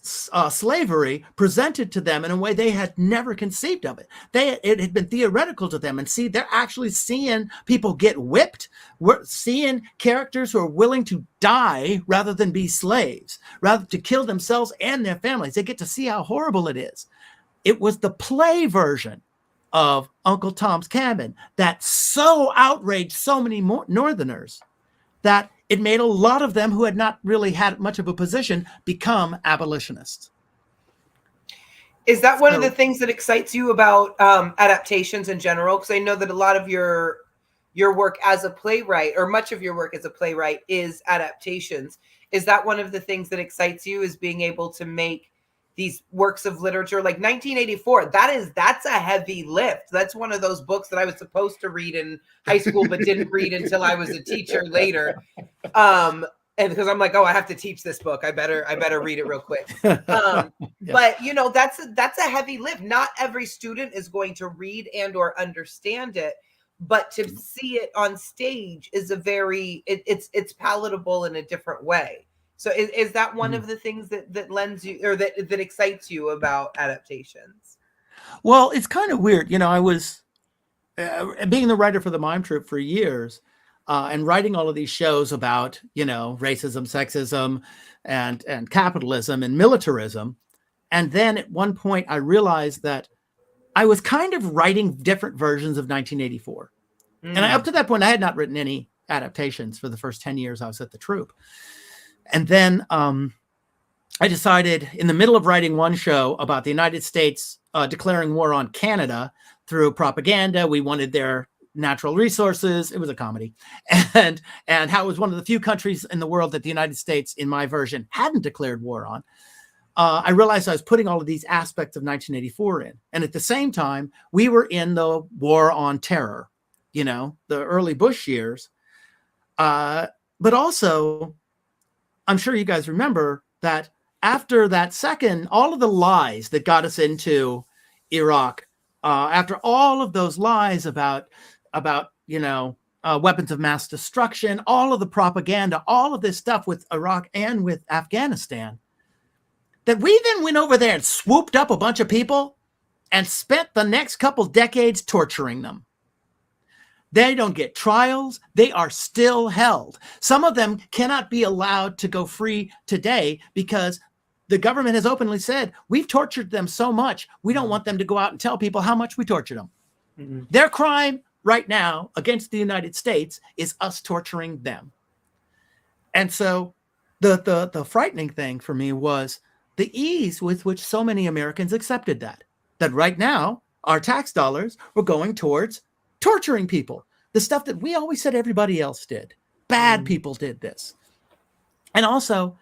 [SPEAKER 3] slavery presented to them in a way they had never conceived of it. It had been theoretical to them. And see, they're actually seeing people get whipped. We're seeing characters who are willing to die rather than be slaves, rather to kill themselves and their families. They get to see how horrible it is. It was the play version of Uncle Tom's Cabin that so outraged so many Northerners that it made a lot of them who had not really had much of a position become abolitionists.
[SPEAKER 2] Is that one of the things that excites you about adaptations in general? Because I know that a lot of your work as a playwright, or much of your work as a playwright, is adaptations. Is that one of the things that excites you, is being able to make these works of literature like 1984? That's a heavy lift. That's one of those books that I was supposed to read in high school but didn't read until I was a teacher later. And because I'm like, oh, I have to teach this book, I better read it real quick. But that's a heavy lift. Not every student is going to read and or understand it, but to see it on stage is it's palatable in a different way. So is that one of the things that lends you, or that excites you about adaptations?
[SPEAKER 3] Well, it's kind of weird. I was being the writer for the Mime Troupe for years and writing all of these shows about, racism, sexism, and capitalism and militarism. And then at one point I realized that I was kind of writing different versions of 1984. And up to that point, I had not written any adaptations for the first 10 years I was at the troupe. And then I decided in the middle of writing one show about the United States declaring war on Canada through propaganda. We wanted their natural resources. It was a comedy. And how it was one of the few countries in the world that the United States, in my version, hadn't declared war on. I realized I was putting all of these aspects of 1984 in. And at the same time, we were in the war on terror, the early Bush years. But also, I'm sure you guys remember that after that second, all of the lies that got us into Iraq, after all of those lies about weapons of mass destruction, all of the propaganda, all of this stuff with Iraq and with Afghanistan, that we then went over there and swooped up a bunch of people and spent the next couple decades torturing them. They don't get trials. They are still held. Some of them cannot be allowed to go free today because the government has openly said, we've tortured them so much, we don't want them to go out and tell people how much we tortured them. Mm-hmm. Their crime right now against the United States is us torturing them. And so the frightening thing for me was the ease with which so many Americans accepted that right now our tax dollars were going towards torturing people, the stuff that we always said everybody else did. Bad people did this. And also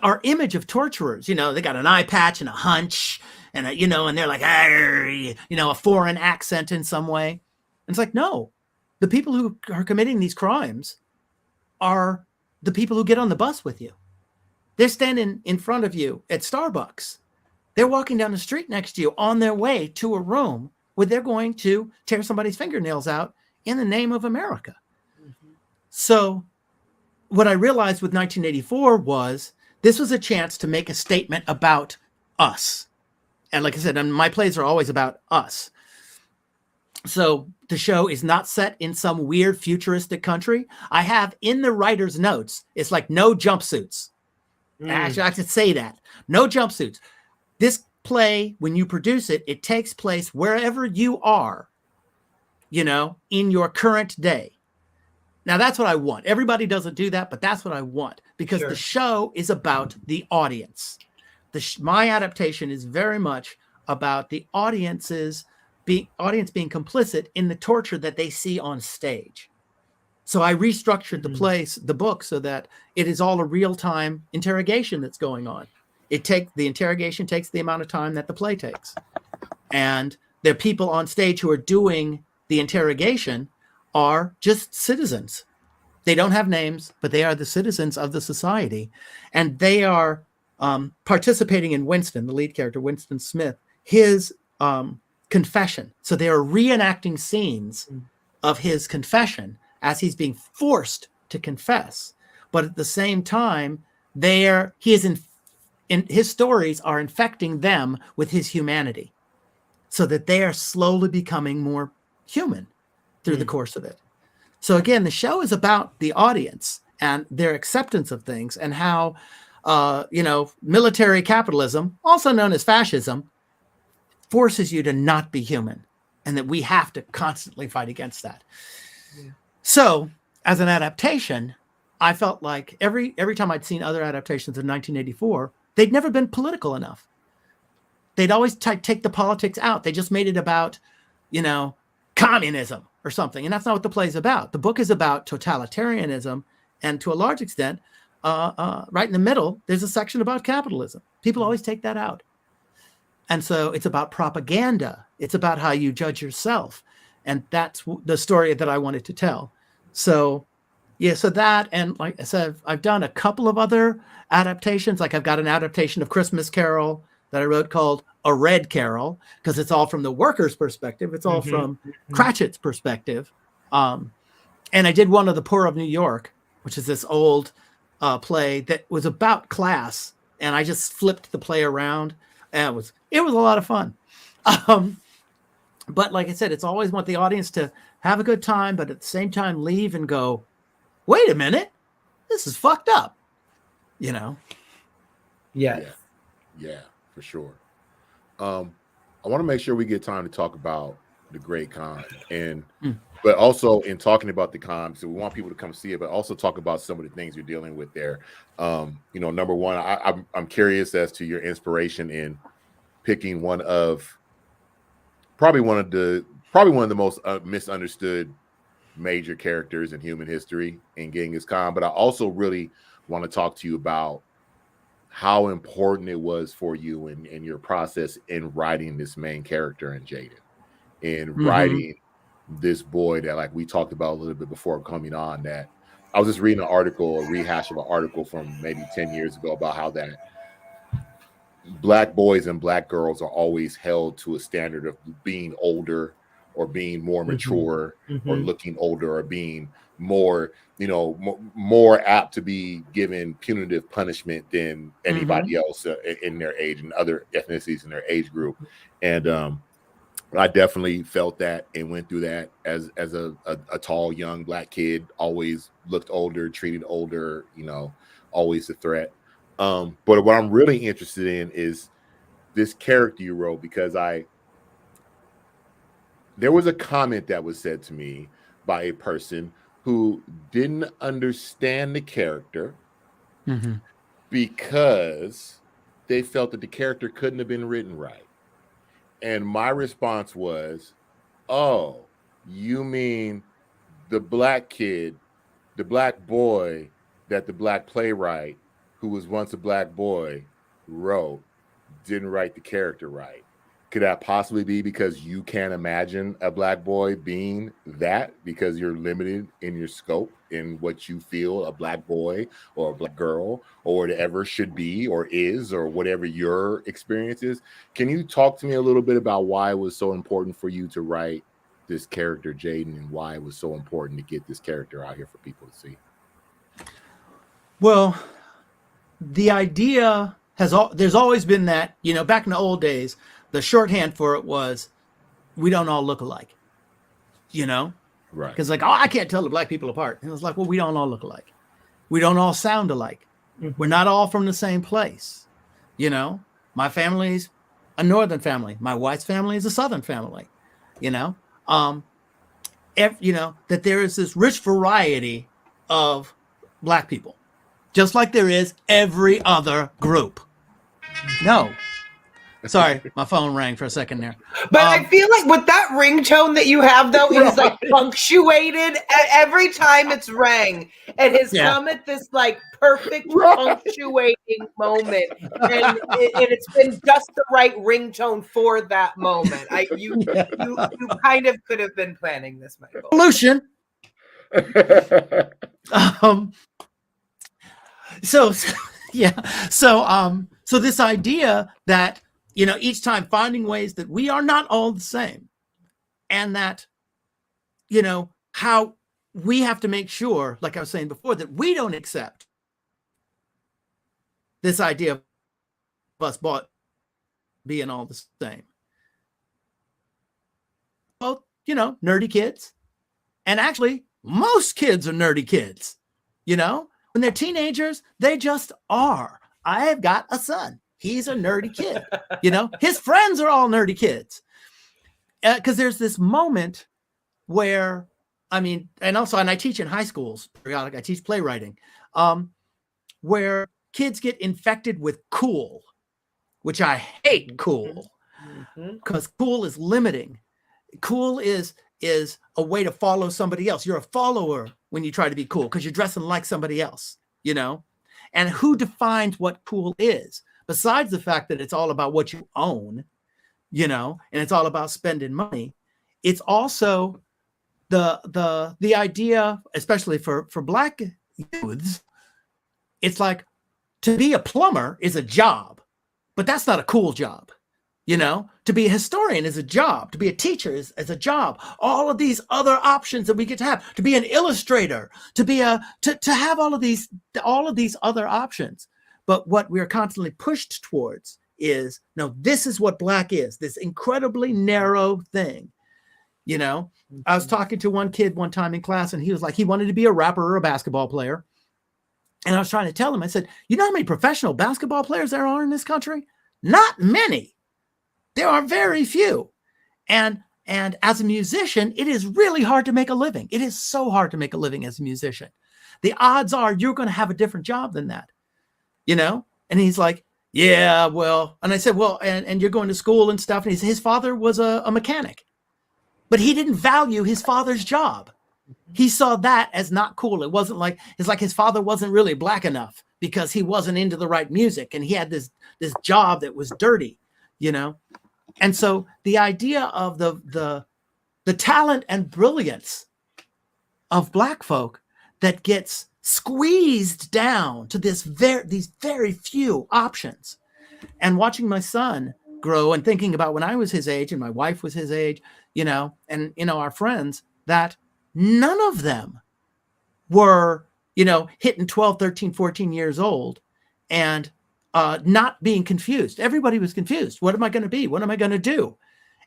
[SPEAKER 3] our image of torturers, they got an eye patch and a hunch and and they're like, a foreign accent in some way. And it's like, no, the people who are committing these crimes are the people who get on the bus with you. They're standing in front of you at Starbucks. They're walking down the street next to you on their way to a room where they're going to tear somebody's fingernails out in the name of America. Mm-hmm. So what I realized with 1984 was this was a chance to make a statement about us. And like I said, my plays are always about us. So the show is not set in some weird futuristic country. I have in the writer's notes, it's like no jumpsuits. Actually, I should say that. No jumpsuits. This play, when you produce it, it takes place wherever you are, in your current day. Now, that's what I want. Everybody doesn't do that, but that's what I want because the show is about the audience. My adaptation is very much about the audience being complicit in the torture that they see on stage. So I restructured the book so that it is all a real-time interrogation that's going on. The interrogation takes the amount of time that the play takes. And the people on stage who are doing the interrogation are just citizens. They don't have names, but they are the citizens of the society. And they are participating in Winston, the lead character, Winston Smith, his confession. So they are reenacting scenes of his confession as he's being forced to confess. But at the same time, his stories are infecting them with his humanity so that they are slowly becoming more human through the course of it. So again, the show is about the audience and their acceptance of things and how, military capitalism, also known as fascism, forces you to not be human and that we have to constantly fight against that. Yeah. So as an adaptation, I felt like every time I'd seen other adaptations in 1984, they'd never been political enough. They'd always take the politics out. They just made it about, communism or something. And that's not what the play's about. The book is about totalitarianism. And to a large extent, right in the middle, there's a section about capitalism. People always take that out. And so it's about propaganda. It's about how you judge yourself. And that's the story that I wanted to tell. So, so that, and like I said, I've done a couple of other adaptations. Like I've got an adaptation of Christmas Carol that I wrote called A Red Carol, because it's all from the worker's perspective. It's all from Cratchit's perspective. And I did one of The Poor of New York, which is this old play that was about class. And I just flipped the play around. And it was a lot of fun. But like I said, it's always want the audience to have a good time, but at the same time leave and go, wait a minute, this is fucked up. Yeah,
[SPEAKER 1] for sure. I want to make sure we get time to talk about the Great Con, but also in talking about the con, so we want people to come see it, but also talk about some of the things you're dealing with there. Number one, I'm curious as to your inspiration in picking probably one of the most misunderstood major characters in human history in Genghis Khan. But I also really want to talk to you about how important it was for you in your process in writing this main character in Jaden, in writing this boy that, like we talked about a little bit before coming on, that I was just reading an article, a rehash of an article from maybe 10 years ago about how that Black boys and Black girls are always held to a standard of being older or being more mature or looking older or being more, more apt to be given punitive punishment than anybody else in their age and other ethnicities in their age group. And I definitely felt that and went through that as a tall, young Black kid, always looked older, treated older, always a threat. But what I'm really interested in is this character you wrote, because there was a comment that was said to me by a person who didn't understand the character because they felt that the character couldn't have been written right. And my response was, oh, you mean the Black kid, the Black boy that the Black playwright, who was once a Black boy, wrote, didn't write the character right. Could that possibly be because you can't imagine a Black boy being that, because you're limited in your scope in what you feel a Black boy or a Black girl or whatever should be or is, or whatever your experience is? Can you talk to me a little bit about why it was so important for you to write this character, Jaden, and why it was so important to get this character out here for people to see?
[SPEAKER 3] Well, the idea there's always been that, back in the old days, the shorthand for it was, we don't all look alike, right? Because I can't tell the Black people apart. And it was like, well, we don't all look alike. We don't all sound alike. We're not all from the same place. My family's a Northern family. My wife's family is a Southern family, that there is this rich variety of Black people, just like there is every other group. No. Sorry, my phone rang for a second there.
[SPEAKER 2] But I feel like with that ringtone that you have, though, it is like punctuated every time it's rang. It has come at this like perfect punctuating moment, and it's been just the right ringtone for that moment. You kind of could have been planning this, Michael.
[SPEAKER 3] Solution. So this idea that, each time finding ways that we are not all the same, and that, how we have to make sure, like I was saying before, that we don't accept this idea of us being all the same. Both, nerdy kids, and actually most kids are nerdy kids, when they're teenagers, they just are. I have got a son. He's a nerdy kid. His friends are all nerdy kids. Because there's this moment where, and I teach in high schools periodically. I teach playwriting, where kids get infected with cool, which I hate cool, because cool is limiting. Cool is a way to follow somebody else. You're a follower when you try to be cool because you're dressing like somebody else, And who defines what cool is? Besides the fact that it's all about what you own, and it's all about spending money, it's also the idea, especially for Black youths, it's like, to be a plumber is a job, but that's not a cool job. To be a historian is a job. To be a teacher is a job. All of these other options that we get to have. To be an illustrator, to have all of these other options. But what we're constantly pushed towards is, no, this is what Black is. This incredibly narrow thing. I was talking to one kid one time in class, and he was like, he wanted to be a rapper or a basketball player. And I was trying to tell him, I said, you know how many professional basketball players there are in this country? Not many. There are very few. And as a musician, it is really hard to make a living. It is so hard to make a living as a musician. The odds are you're going to have a different job than that, And he's like, yeah, well, and I said, well, and you're going to school and stuff. And his father was a mechanic, but he didn't value his father's job. He saw that as not cool. It's like his father wasn't really Black enough because he wasn't into the right music. And he had this job that was dirty, And so the idea of the talent and brilliance of Black folk that gets squeezed down to these very few options. And watching my son grow and thinking about when I was his age and my wife was his age, and our friends, that none of them were, hitting 12, 13, 14 years old and not being confused. Everybody was confused. What am I going to be? What am I going to do?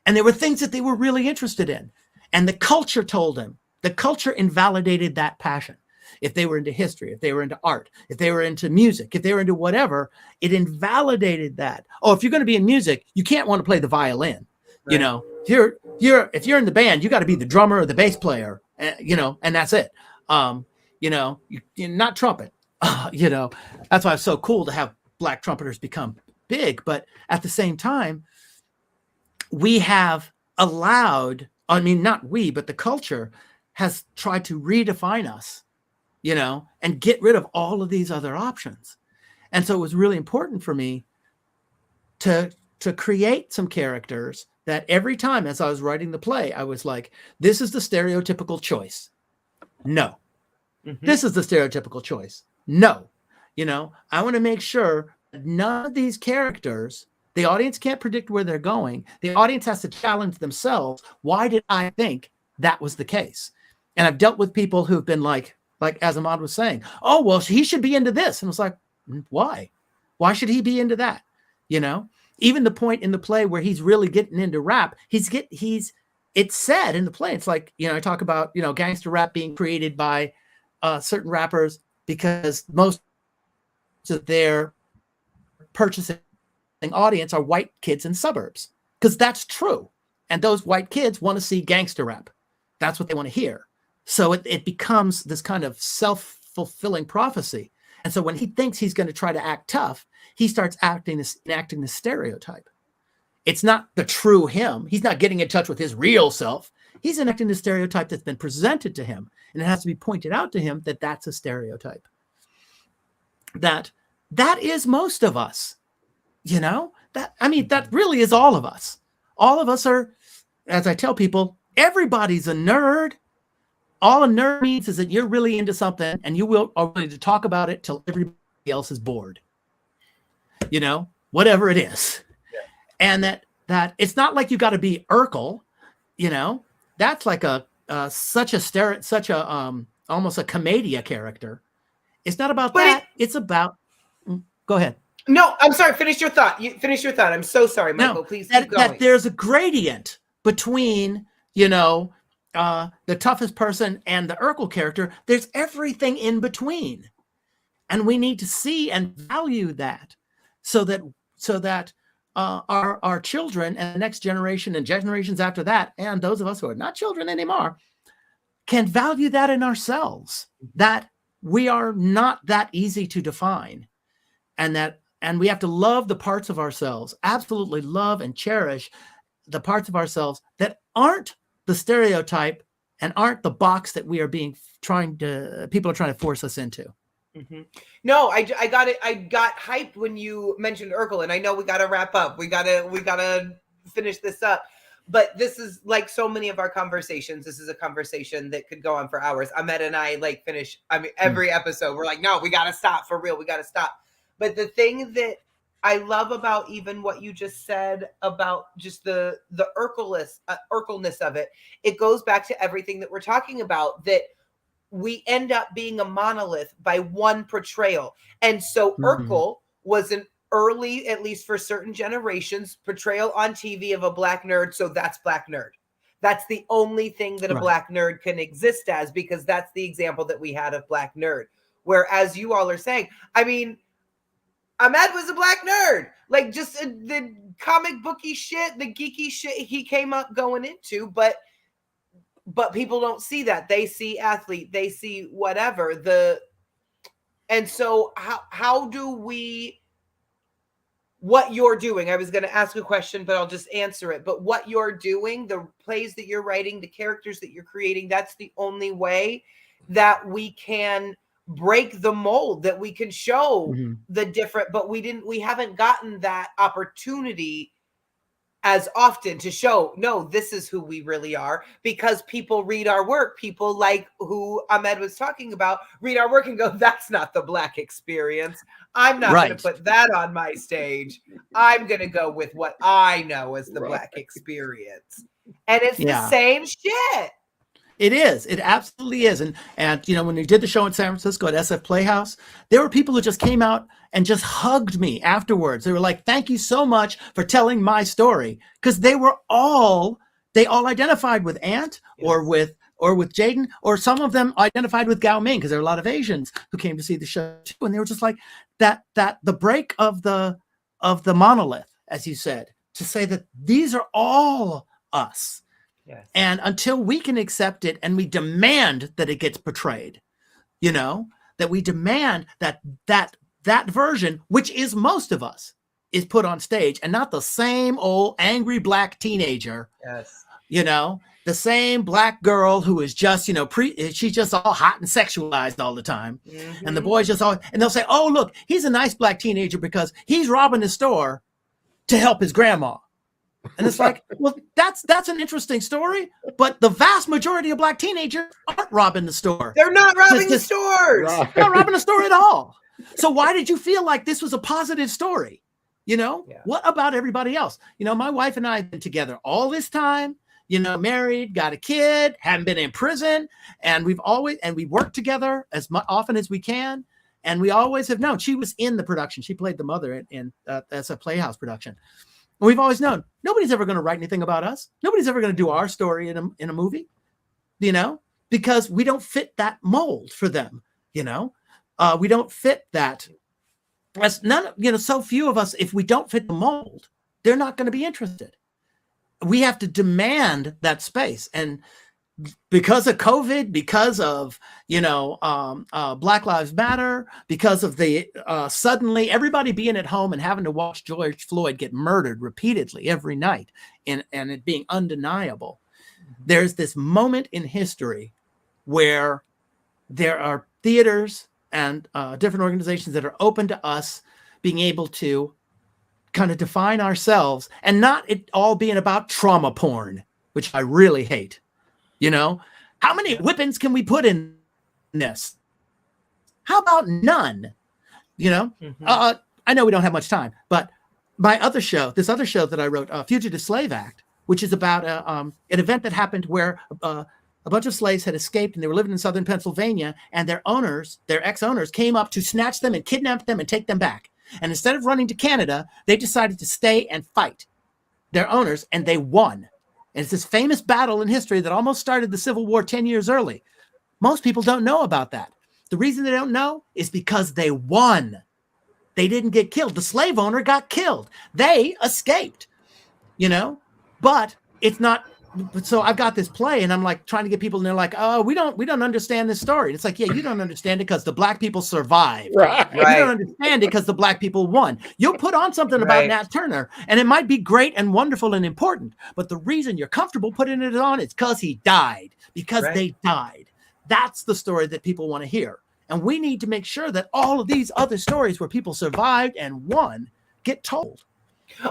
[SPEAKER 3] And there were things that they were really interested in. And the culture told them, the culture invalidated that passion. If they were into history, if they were into art, if they were into music, if they were into whatever, it invalidated that. Oh, if you're going to be in music, you can't want to play the violin. Right. If you're in the band, you got to be the drummer or the bass player, and that's it. You're not trumpet. That's why it's so cool to have Black trumpeters become big. But at the same time, we have allowed, not we, but the culture has tried to redefine us, and get rid of all of these other options. And so it was really important for me to create some characters that every time as I was writing the play, I was like, this is the stereotypical choice. No. Mm-hmm. This is the stereotypical choice. No. I want to make sure that none of these characters, the audience can't predict where they're going. The audience has to challenge themselves. Why did I think that was the case? And I've dealt with people who've been like as Ahmed was saying, oh, well, he should be into this. And it was like, why? Why should he be into that? Even the point in the play where he's really getting into rap, it's said in the play. It's like, I talk about, gangster rap being created by certain rappers because most of their purchasing audience are white kids in suburbs, because that's true. And those white kids want to see gangster rap. That's what they want to hear. So it becomes this kind of self-fulfilling prophecy. And so when he thinks he's going to try to act tough, he starts enacting the stereotype. It's not the true him. He's not getting in touch with his real self. He's enacting the stereotype that's been presented to him. And it has to be pointed out to him that that's a stereotype. That is most of us, that really is all of us. All of us are, as I tell people, everybody's a nerd. All a nerd means is that you're really into something and you are willing to talk about it till everybody else is bored. Whatever it is. Yeah. And that it's not like you got to be Urkel, that's like such a almost a commedia character. It's not about that. It's about, go ahead.
[SPEAKER 2] No, I'm sorry. Finish your thought. Finish your thought. I'm so sorry, Michael. No, please keep going.
[SPEAKER 3] That there's a gradient between, the toughest person and the Urkel character. There's everything in between. And we need to see and value that so that our children and the next generation and generations after that, and those of us who are not children anymore, can value that in ourselves, that we are not that easy to define, and we have to love the parts of ourselves, absolutely love and cherish the parts of ourselves that aren't the stereotype and aren't the box that people are trying to force us into.
[SPEAKER 2] Mm-hmm. No, I got it. I got hyped when you mentioned Urkel, and I know we got to wrap up. We gotta finish this up. But this is like so many of our conversations. This is a conversation that could go on for hours. Ahmed and I finish. Every episode we're like, no, we got to stop for real. We got to stop. But the thing that I love about even what you just said about just the Urkelness of it, it goes back to everything that we're talking about, that we end up being a monolith by one portrayal. And so Urkel was an early, at least for certain generations, portrayal on TV of a Black nerd. So that's Black nerd. That's the only thing that a Black nerd can exist as, because that's the example that we had of Black nerd. Whereas you all are saying, Ahmed was a Black nerd, like just the comic booky shit, the geeky shit he came up going into, but people don't see that. They see athlete, they see whatever. And so how do we, what you're doing, I was going to ask a question, but I'll just answer it. But what you're doing, the plays that you're writing, the characters that you're creating, that's the only way that we can break the mold, that we can show the different, but we haven't gotten that opportunity as often to show, no, this is who we really are, because people read our work. People like who Ahmed was talking about read our work and go, that's not the Black experience. I'm not going to put that on my stage. I'm going to go with what I know as the Black experience. And it's the same shit.
[SPEAKER 3] It is. It absolutely is. And you know, when we did the show in San Francisco at SF Playhouse, there were people who just came out and just hugged me afterwards. They were like, thank you so much for telling my story. Because they all identified with Ant or with Jaden, or some of them identified with Gao Ming, because there are a lot of Asians who came to see the show too. And they were just like, that the break of the monolith, as you said, to say that these are all us.
[SPEAKER 2] Yes.
[SPEAKER 3] And until we can accept it and we demand that it gets portrayed, you know, that we demand that version, which is most of us, is put on stage, and not the same old angry Black teenager.
[SPEAKER 2] Yes.
[SPEAKER 3] You know, the same Black girl who is just, you know, she's just all hot and sexualized all the time. Mm-hmm. And the boys just and they'll say, oh, look, he's a nice Black teenager because he's robbing the store to help his grandma. And it's like, well, that's an interesting story, but the vast majority of Black teenagers aren't robbing the store.
[SPEAKER 2] They're not robbing the stores.
[SPEAKER 3] They're not robbing the store at all. So why did you feel like this was a positive story? You know, What about everybody else? You know, my wife and I have been together all this time, you know, married, got a kid, haven't been in prison, and we work together as often as we can. And we always have known. She was in the production. She played the mother as a Playhouse production. We've always known nobody's ever going to write anything about us. Nobody's ever going to do our story in a movie, you know, because we don't fit that mold for them. You know, we don't fit that. As so few of us, if we don't fit the mold, they're not going to be interested. We have to demand that space. And because of COVID, because of, Black Lives Matter, because of the suddenly everybody being at home and having to watch George Floyd get murdered repeatedly every night and it being undeniable, there's this moment in history where there are theaters and different organizations that are open to us being able to kind of define ourselves, and not it all being about trauma porn, which I really hate. You know, how many whippings can we put in this? How about none? You know, I know we don't have much time, but this other show that I wrote, Fugitive Slave Act, which is about an event that happened where a bunch of slaves had escaped and they were living in southern Pennsylvania, and their ex-owners came up to snatch them and kidnap them and take them back. And instead of running to Canada, they decided to stay and fight their owners, and they won. And it's this famous battle in history that almost started the Civil War 10 years early. Most people don't know about that. The reason they don't know is because they won. They didn't get killed. The slave owner got killed. They escaped, but it's not. So I've got this play and I'm like trying to get people, and they're like, oh, we don't understand this story. And it's like, yeah, you don't understand it because the Black people survived. Right. You don't understand it because the Black people won. You'll put on something about Nat Turner and it might be great and wonderful and important, but the reason you're comfortable putting it on is because he died, because they died. That's the story that people want to hear. And we need to make sure that all of these other stories where people survived and won get told.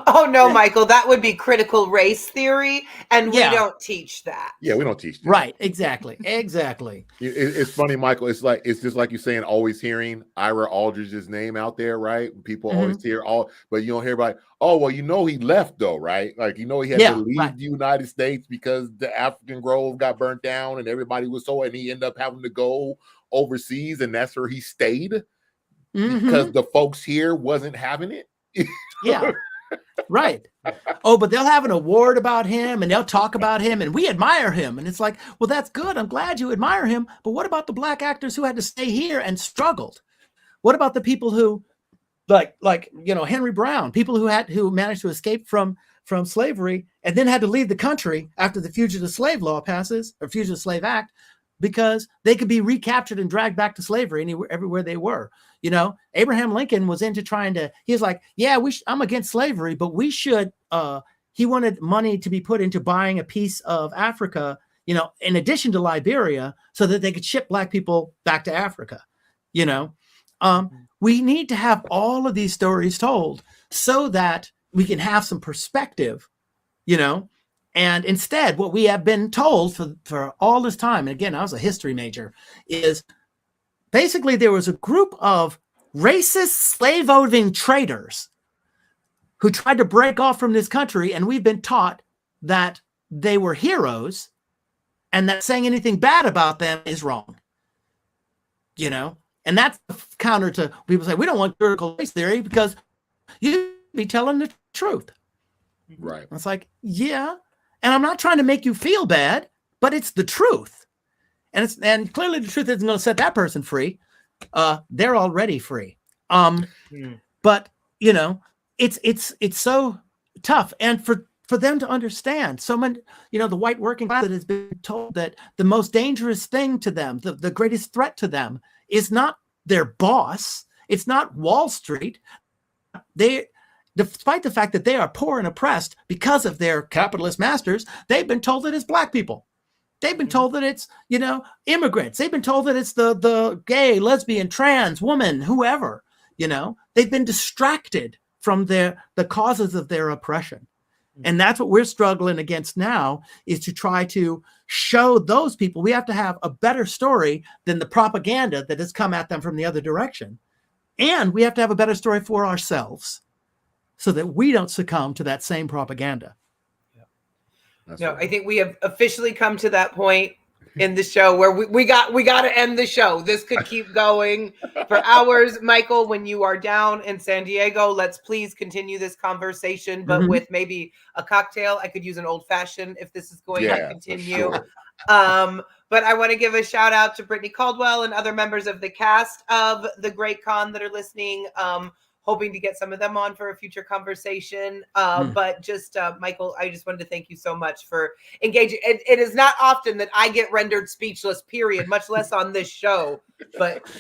[SPEAKER 2] Oh, no, Michael, that would be critical race theory, and we don't teach that.
[SPEAKER 1] Yeah, we don't teach that.
[SPEAKER 3] Right, exactly.
[SPEAKER 1] It's funny, Michael. It's just like you're saying, always hearing Ira Aldridge's name out there, right? People always hear but you don't hear about, oh, well, he left though, right? Like, he had to leave the United States because the African Grove got burnt down and everybody was and he ended up having to go overseas, and that's where he stayed because the folks here wasn't having it.
[SPEAKER 3] Yeah. Right. Oh, but they'll have an award about him and they'll talk about him and we admire him. And it's like, well, that's good. I'm glad you admire him. But what about the Black actors who had to stay here and struggled? What about the people who like Henry Brown, people who managed to escape from slavery and then had to leave the country after the Fugitive Slave Law passes, or Fugitive Slave Act, because they could be recaptured and dragged back to slavery everywhere they were. Abraham Lincoln was into he was like, yeah, I'm against slavery, but we should, he wanted money to be put into buying a piece of Africa, in addition to Liberia, so that they could ship Black people back to Africa. We need to have all of these stories told so that we can have some perspective you know. And instead, what we have been told for all this time, and again, I was a history major, is basically there was a group of racist slave-owning traitors who tried to break off from this country, and we've been taught that they were heroes and that saying anything bad about them is wrong. You know, and that's counter to people say we don't want critical race theory because you be telling the truth.
[SPEAKER 1] Right.
[SPEAKER 3] It's like, yeah, and I'm not trying to make you feel bad, but it's the truth, and clearly the truth isn't going to set that person free. They're already free. But you know, it's so tough, and for them to understand, someone, you know, the white working class that has been told that the most dangerous thing to them, the greatest threat to them, is not their boss. It's not Wall Street. Despite the fact that they are poor and oppressed because of their capitalist masters, they've been told that it's black people. They've been told that it's, you know, immigrants. They've been told that it's the gay, lesbian, trans, woman, whoever, you know. They've been distracted from the causes of their oppression. And that's what we're struggling against now, is to try to show those people we have to have a better story than the propaganda that has come at them from the other direction. And we have to have a better story for ourselves so that we don't succumb to that same propaganda.
[SPEAKER 2] No, I think we have officially come to that point in the show where we got to end the show. This could keep going for hours. Michael, when you are down in San Diego, let's please continue this conversation, but with maybe a cocktail. I could use an old fashioned if this is going to continue. Sure. But I want to give a shout out to Brittany Caldwell and other members of the cast of The Great Con that are listening. Hoping to get some of them on for a future conversation. But just, Michael, I just wanted to thank you so much for engaging. It is not often that I get rendered speechless, period, much less on this show. But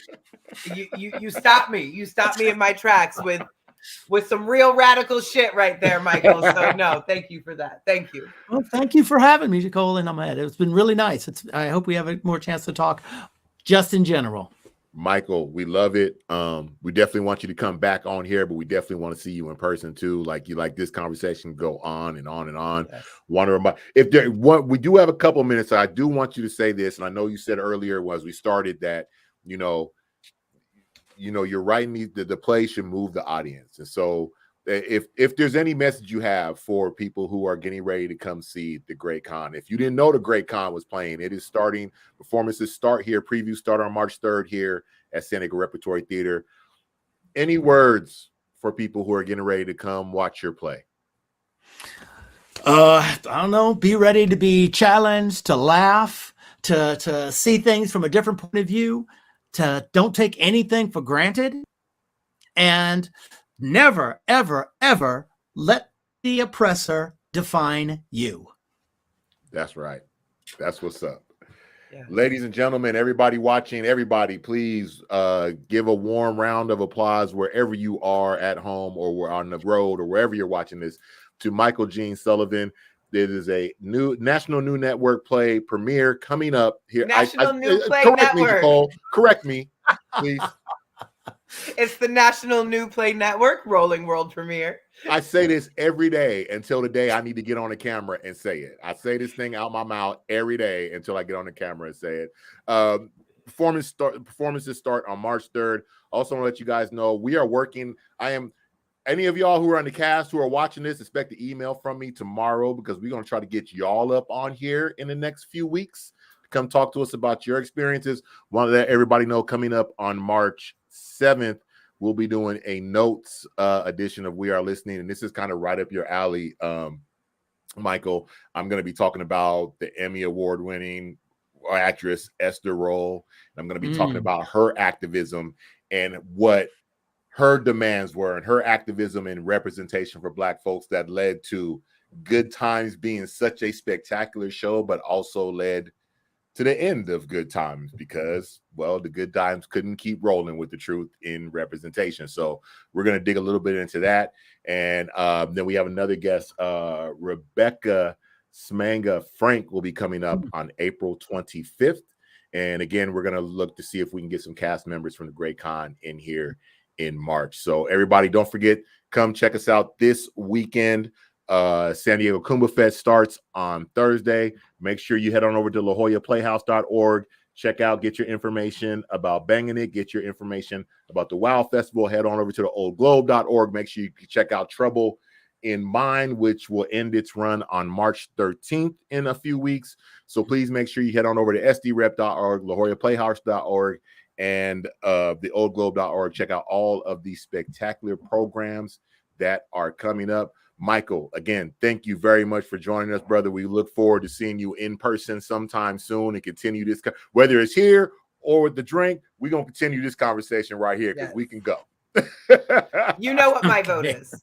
[SPEAKER 2] you stopped me. You stopped me in my tracks with some real radical shit right there, Michael. So no, thank you for that. Thank you.
[SPEAKER 3] Well, thank you for having me, Jacole and Ahmed. It's been really nice. I hope we have a more chance to talk just in general.
[SPEAKER 1] Michael, we love it. We definitely want you to come back on here, but we definitely want to see you in person too. Like this conversation go on and on and on. Yes. We do have a couple of minutes. So I do want you to say this, and I know you said earlier as we started that you're writing the play should move the audience, and so if there's any message you have for people who are getting ready to come see The Great Con, if you didn't know The Great Con was playing, it is starting. Performances start here. Previews start on March 3rd here at San Diego Repertory Theatre. Any words for people who are getting ready to come watch your play?
[SPEAKER 3] I don't know. Be ready to be challenged, to laugh, to see things from a different point of view, to don't take anything for granted, and never, ever, ever let the oppressor define you.
[SPEAKER 1] That's right. That's what's up. Yeah. Ladies and gentlemen, everybody watching, everybody, please give a warm round of applause wherever you are at home or on the road or wherever you're watching this to Michael Gene Sullivan. There is a new National New Network play premiere coming up here.
[SPEAKER 2] National New Play
[SPEAKER 1] correct
[SPEAKER 2] Network.
[SPEAKER 1] Me, Nicole. Correct me, please.
[SPEAKER 2] It's the National New Play Network rolling world premiere.
[SPEAKER 1] I say this every day until the day I need to get on the camera and say it. I say this thing out my mouth every day until I get on the camera and say it. Performances start on March 3rd. Also want to let you guys know we are working. Any of y'all who are on the cast who are watching this, expect an email from me tomorrow because we're going to try to get y'all up on here in the next few weeks to come talk to us about your experiences. Want to let everybody know coming up on March 7th, we'll be doing a notes edition of We Are Listening, and this is kind of right up your alley, Michael. I'm going to be talking about the Emmy Award-winning actress Esther Roll. I'm going to be talking about her activism and what her demands were and her activism and representation for Black folks that led to Good Times being such a spectacular show, but also led to the end of Good Times because, well, the Good Times couldn't keep rolling with the truth in representation. So we're going to dig a little bit into that. And then we have another guest, Rebecca Smanga Frank will be coming up on April 25th. And again, we're going to look to see if we can get some cast members from The Great Con in here in March. So everybody, don't forget, come check us out this weekend. San Diego Kumba Fest starts on Thursday. Make sure you head on over to lajollaplayhouse.org. Check out, get your information about Banging It, get your information about the WOW Festival. Head on over to the oldglobe.org. Make sure you check out Trouble in Mine, which will end its run on March 13th in a few weeks. So please make sure you head on over to sdrep.org, lajollaplayhouse.org, and the oldglobe.org. Check out all of these spectacular programs that are coming up. Michael, again, thank you very much for joining us, brother. We look forward to seeing you in person sometime soon and continue this, whether it's here or with the drink. We're going to continue this conversation right here because we can go.
[SPEAKER 2] You know what my vote is.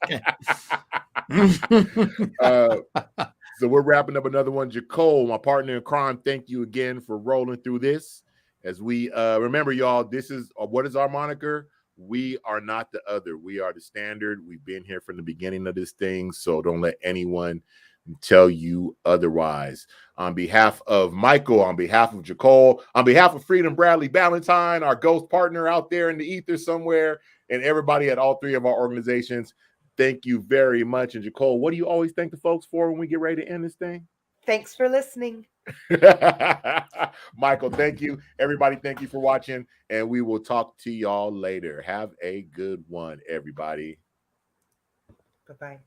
[SPEAKER 1] So we're wrapping up another one. Jacole, my partner in crime, thank you again for rolling through this. As we remember, y'all, this is what is our moniker? We are not the other. We are the standard. We've been here from the beginning of this thing, so don't let anyone tell you otherwise. On behalf of Michael, on behalf of Jacole, on behalf of Freedom Bradley Ballantyne, our ghost partner out there in the ether somewhere, and everybody at all three of our organizations, thank you very much. And Jacole, what do you always thank the folks for when we get ready to end this thing?
[SPEAKER 2] Thanks for listening.
[SPEAKER 1] Michael, thank you. Everybody, thank you for watching, and we will talk to y'all later. Have a good one, everybody.
[SPEAKER 2] Bye-bye.